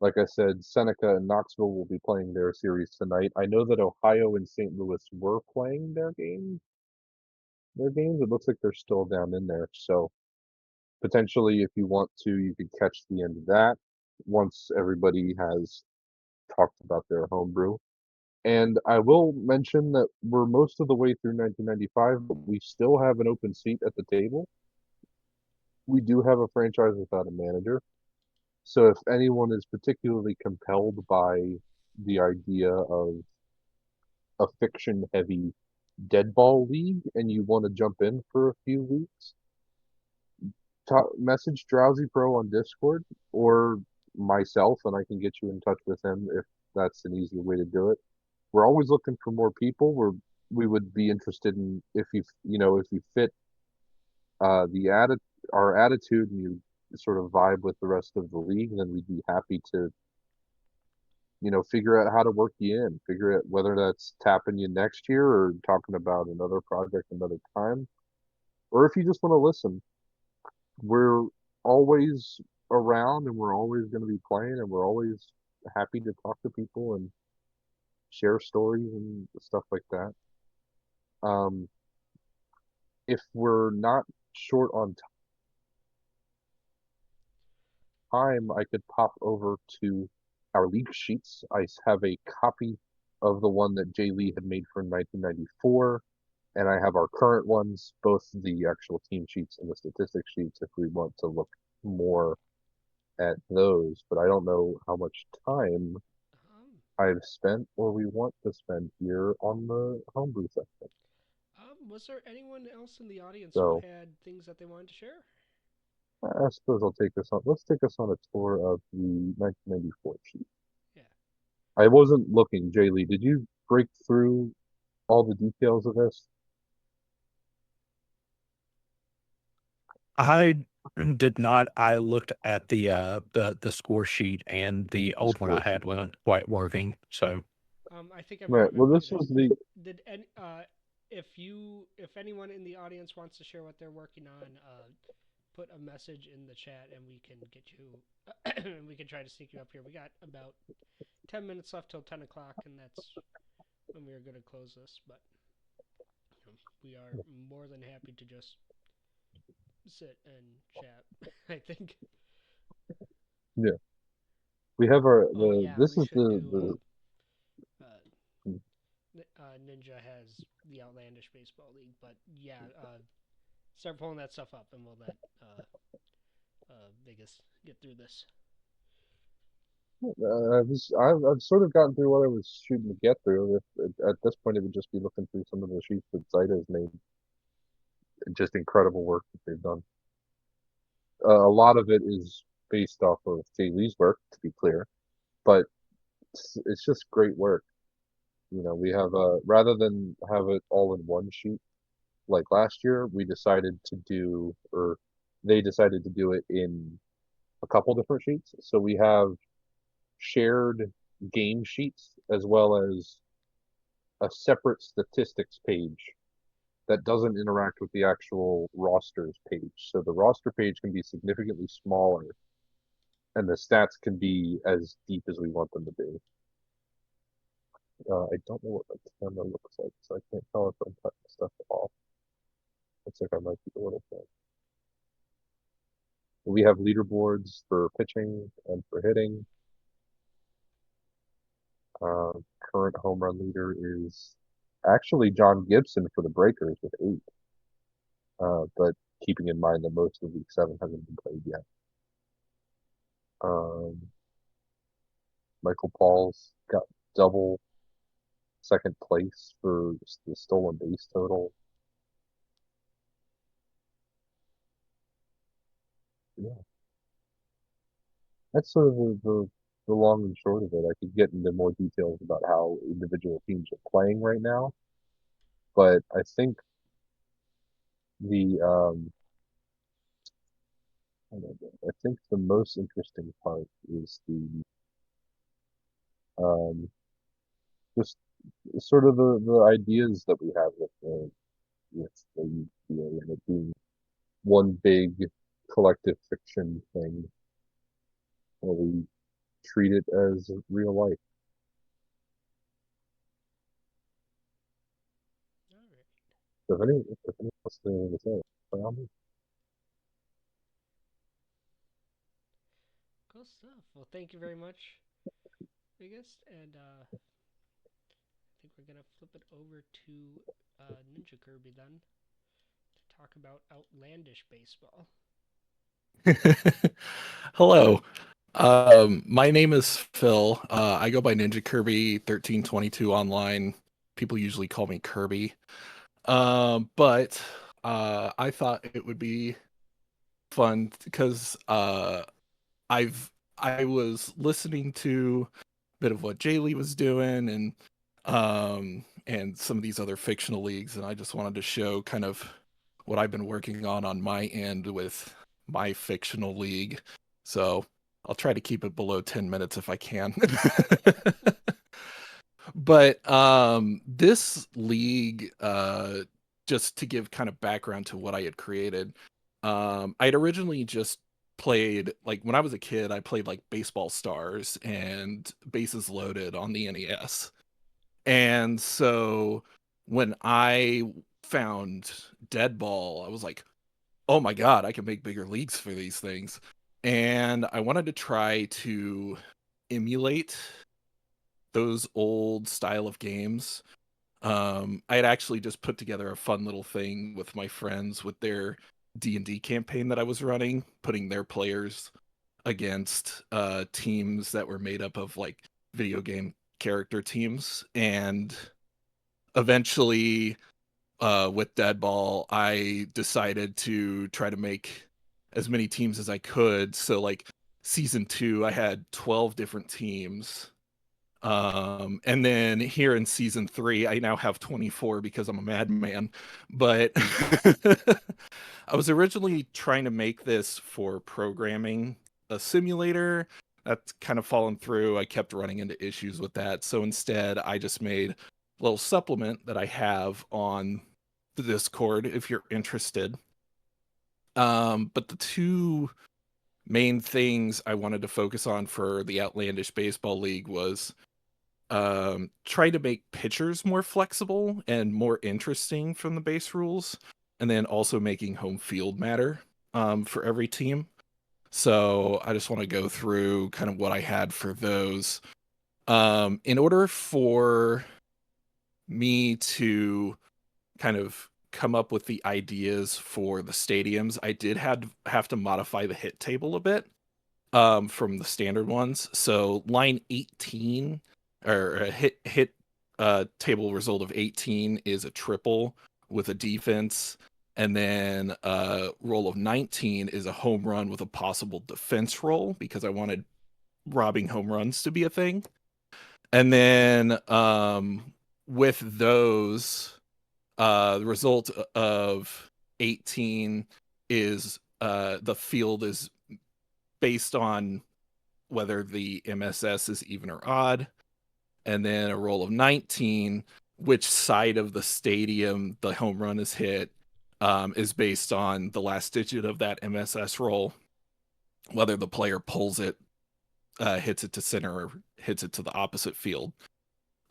like I said, Seneca and Knoxville will be playing their series tonight. I know that Ohio and St. Louis were playing their games. It looks like they're still down in there. So potentially, if you want to, you could catch the end of that once everybody has talked about their homebrew. And I will mention that we're most of the way through 1995, but we still have an open seat at the table. We do have a franchise without a manager. So if anyone is particularly compelled by the idea of a fiction heavy Deadball league and you want to jump in for a few weeks, message Drowsy Pro on Discord or myself, and I can get you in touch with him if that's an easier way to do it. We're always looking for more people. We would be interested in if you fit the our attitude and you sort of vibe with the rest of the league, then we'd be happy to figure out how to work you in, figure out whether that's tapping you next year or talking about another project another time, or if you just want to listen. We're always around and we're always going to be playing and we're always happy to talk to people and share stories and stuff like that. Um, if we're not short on time, I could pop over to our league sheets. I have a copy of the one that Jay Lee had made for 1994, and I have our current ones, both the actual team sheets and the statistics sheets, if we want to look more at those. But I don't know how much time I've spent or we want to spend here on the homebrew section. Was there anyone else in the audience who So had things that they wanted to share? I suppose I'll take us on. Let's take us on a tour of the 1994 sheet. Yeah. I wasn't looking, Jay Lee. Did you break through all the details of this? I did not. I looked at the score sheet and the The old one I score had sheet. wasn't quite working. So I think I might Right. have Well, this included. was the. Did any, if anyone in the audience wants to share what they're working on, put a message in the chat and we can get you. We can try to sneak you up here. We got about 10 minutes left till 10 o'clock, and that's when we are going to close this. But we are more than happy to just sit and chat. I think. Yeah. We have our Oh the. yeah, This we is should the do. the. Ninja has the Outlandish Baseball League, but yeah, start pulling that stuff up, and we'll let Vegas get through this. I've sort of gotten through what I was shooting to get through. If at this point, it would just be looking through some of the sheets that Zeta has made. Just incredible work that they've done. A lot of it is based off of Jay Lee's work, to be clear, but it's just great work. We have rather than have it all in one sheet like last year, we decided to do, or they decided to do it in a couple different sheets. So we have shared game sheets as well as a separate statistics page that doesn't interact with the actual rosters page. So the roster page can be significantly smaller, and the stats can be as deep as we want them to be. I don't know what the camera looks like, so I can't tell if I'm cutting stuff off. Looks like I might be a little bit. We have leaderboards for pitching and for hitting. Current home run leader is actually John Gibson for the Breakers with 8. But keeping in mind that most of Week 7 hasn't been played yet. Michael Paul's got double second place for the stolen base total. Yeah. That's sort of the long and short of it. I could get into more details about how individual teams are playing right now, but I think the I think the most interesting part is the just sort of the ideas that we have with the UPA and it being one big collective fiction thing where we treat it as real life. All right. If anyone else has anything to say, by all means. Cool stuff. Well, thank you very much, biggest, and I think we're gonna flip it over to Ninja Kirby then to talk about outlandish baseball. Hello. My name is Phil. I go by Ninja Kirby 1322 online. People usually call me Kirby. But I thought it would be fun because I was listening to a bit of what Jaylee was doing and some of these other fictional leagues, and I just wanted to show kind of what I've been working on my end with my fictional league. So I'll try to keep it below 10 minutes if I can. But this league, just to give kind of background to what I had created, I had originally just played, like when I was a kid, I played like Baseball Stars and Bases Loaded on the NES. And so when I found Deadball, I was like, oh my God, I can make bigger leagues for these things. And I wanted to try to emulate those old style of games. I had actually just put together a fun little thing with my friends with their D&D campaign that I was running, putting their players against teams that were made up of like video game character teams. And eventually with Deadball, I decided to try to make as many teams as I could. So like season 2, I had 12 different teams. And then here in season 3, I now have 24 because I'm a madman. But I was originally trying to make this for programming a simulator. That's kind of fallen through. I kept running into issues with that. So instead, I just made a little supplement that I have on the Discord if you're interested. But the two main things I wanted to focus on for the Outlandish Baseball League was try to make pitchers more flexible and more interesting from the base rules, and then also making home field matter for every team. So I just want to go through kind of what I had for those. In order for me to kind of come up with the ideas for the stadiums, I did have to modify the hit table a bit from the standard ones. So line 18 or a hit table result of 18 is a triple with a defense, and then roll of 19 is a home run with a possible defense roll because I wanted robbing home runs to be a thing. And then with those, the result of 18 is the field is based on whether the MSS is even or odd. And then a roll of 19 which side of the stadium the home run is hit is based on the last digit of that MSS roll, whether the player pulls it, hits it to center, or hits it to the opposite field.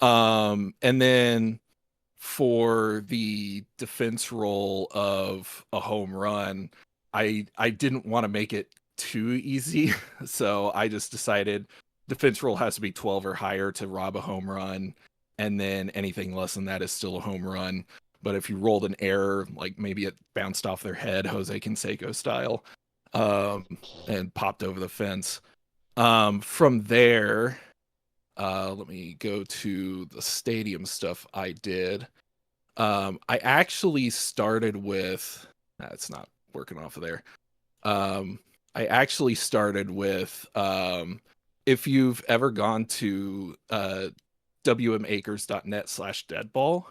And then for the defense roll of a home run, I didn't want to make it too easy, so I just decided defense roll has to be 12 or higher to rob a home run, and then anything less than that is still a home run. But if you rolled an error, like maybe it bounced off their head, Jose Canseco style, and popped over the fence. From there, let me go to the stadium stuff I did. I actually started with, it's not working off of there. I actually started with, if you've ever gone to wmacres.net/deadball,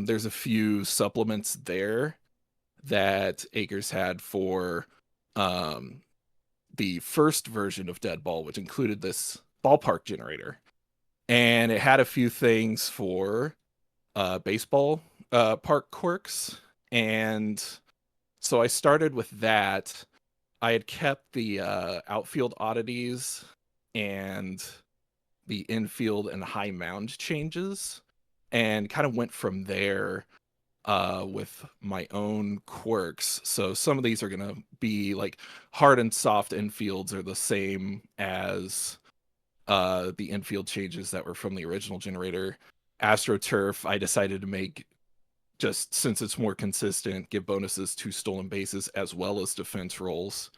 there's a few supplements there that Acres had for the first version of Deadball, which included this ballpark generator. And it had a few things for baseball park quirks. And so I started with that. I had kept the outfield oddities and the infield and high mound changes, and kind of went from there with my own quirks. So some of these are going to be like hard and soft infields are the same as the infield changes that were from the original generator. AstroTurf, I decided to make, just since it's more consistent, give bonuses to stolen bases as well as defense rolls.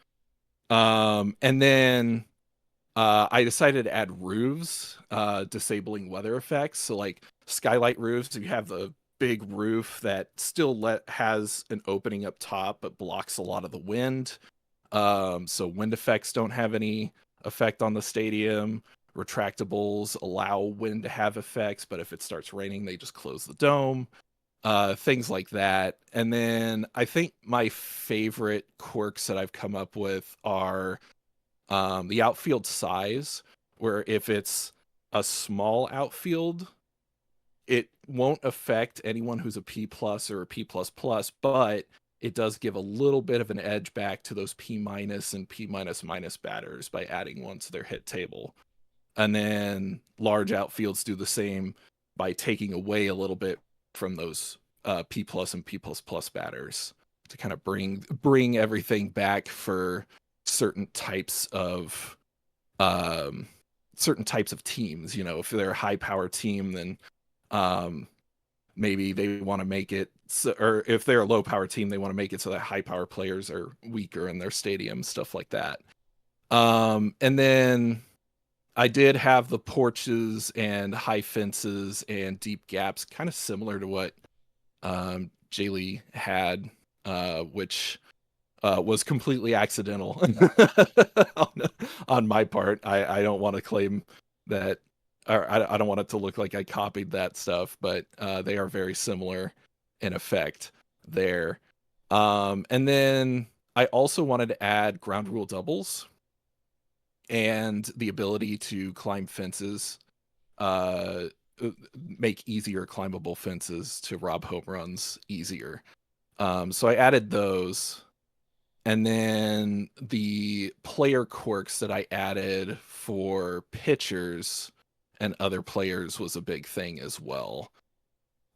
And then I decided to add roofs, disabling weather effects. So like skylight roofs, if you have the big roof that still has an opening up top but blocks a lot of the wind. So wind effects don't have any effect on the stadium. Retractables allow wind to have effects, but if it starts raining, they just close the dome. Things like that. And then I think my favorite quirks that I've come up with are the outfield size, where if it's a small outfield, it won't affect anyone who's a P plus or a P plus plus, but it does give a little bit of an edge back to those P minus and P minus minus batters by adding one to their hit table. And then large outfields do the same by taking away a little bit from those P plus and P plus plus batters to kind of bring everything back for certain types of teams. You know, if they're a high power team, then maybe they want to make it so, or if they're a low power team, they want to make it so that high power players are weaker in their stadium, stuff like that. And then I did have the porches and high fences and deep gaps, kind of similar to what Jaylee had, which was completely accidental on my part. I don't want to claim that, or I don't want it to look like I copied that stuff, but they are very similar in effect there. And then I also wanted to add ground rule doubles and the ability to climb fences, make easier climbable fences to rob home runs easier. So I added those. And then the player quirks that I added for pitchers and other players was a big thing as well.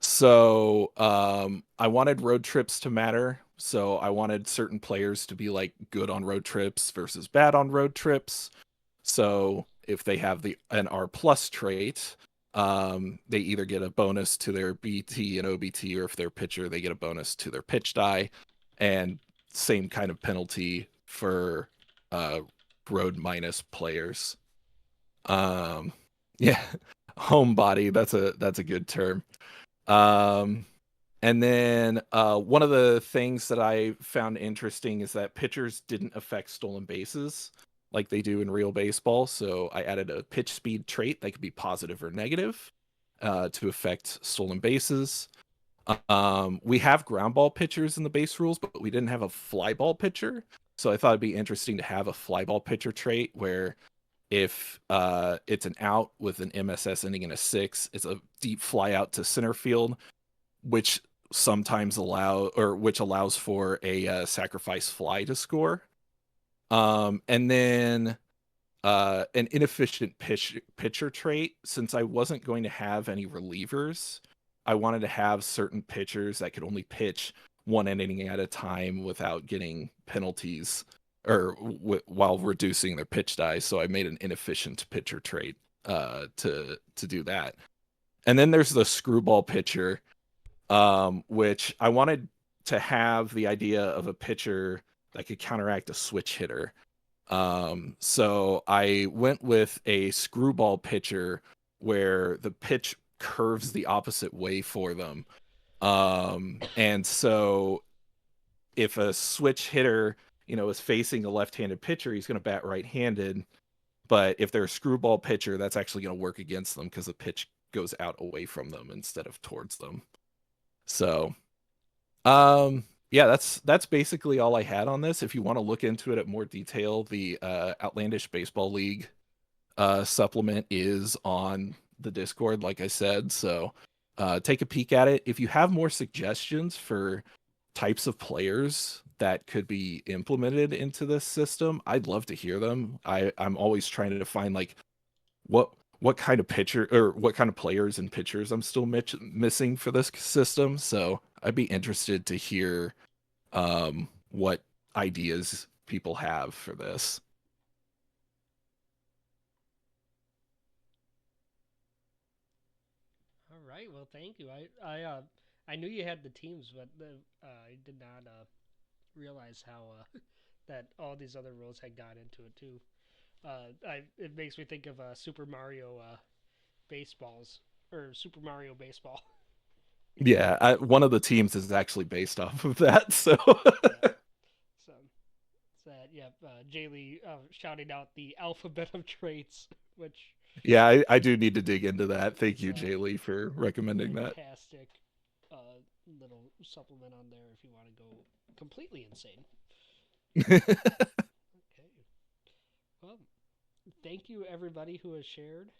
So I wanted road trips to matter. So I wanted certain players to be like good on road trips versus bad on road trips. So if they have an R plus trait, they either get a bonus to their BT and OBT, or if they're pitcher, they get a bonus to their pitch die. And same kind of penalty for road minus players. Yeah, homebody, that's a good term. And then one of the things that I found interesting is that pitchers didn't affect stolen bases like they do in real baseball. So I added a pitch speed trait that could be positive or negative to affect stolen bases. We have ground ball pitchers in the base rules, but we didn't have a fly ball pitcher. So I thought it'd be interesting to have a fly ball pitcher trait where If it's an out with an MSS ending in a 6, it's a deep fly out to center field, which sometimes which allows for a sacrifice fly to score. And then an inefficient pitcher trait. Since I wasn't going to have any relievers, I wanted to have certain pitchers that could only pitch one inning at a time without getting penalties or while reducing their pitch die. So I made an inefficient pitcher trait to do that. And then there's the screwball pitcher, which I wanted to have the idea of a pitcher that could counteract a switch hitter. So I went with a screwball pitcher where the pitch curves the opposite way for them. And so if a switch hitter, is facing a left-handed pitcher, he's going to bat right-handed. But if they're a screwball pitcher, that's actually going to work against them because the pitch goes out away from them instead of towards them. So, yeah, that's basically all I had on this. If you want to look into it at more detail, the Outlandish Baseball League supplement is on the Discord, like I said. So take a peek at it. If you have more suggestions for types of players that could be implemented into this system, I'd love to hear them. I'm always trying to find like what kind of pitcher or what kind of players and pitchers I'm still missing for this system. So I'd be interested to hear what ideas people have for this. All right. Well, thank you. I knew you had the teams, but I did not realize how that all these other rules had got into it too. It makes me think of Super Mario baseballs or Super Mario Baseball. Yeah, one of the teams is actually based off of that. So Yeah. So it's that. Yeah. Jaylee shouting out the alphabet of traits, which yeah, I do need to dig into that. Thank you, Yeah. Jaylee, for recommending that. fantastic little supplement on there if you want to go completely insane. Okay. Well, thank you everybody who has shared.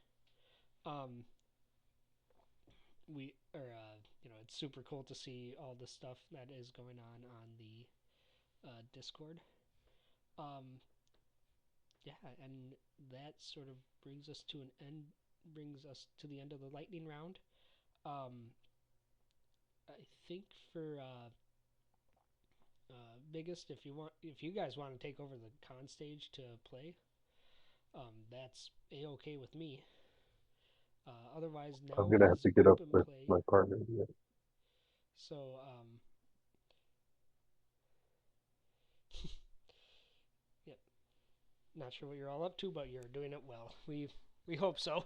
We are, it's super cool to see all the stuff that is going on the Discord. Yeah, and that sort of brings us to the end of the lightning round. I think for biggest, if you guys want to take over the con stage to play, that's a-okay with me. Otherwise, now I'm gonna have is to get up open with play. my partner. Yeah. So, yep. Not sure what you're all up to, but you're doing it well. We hope so.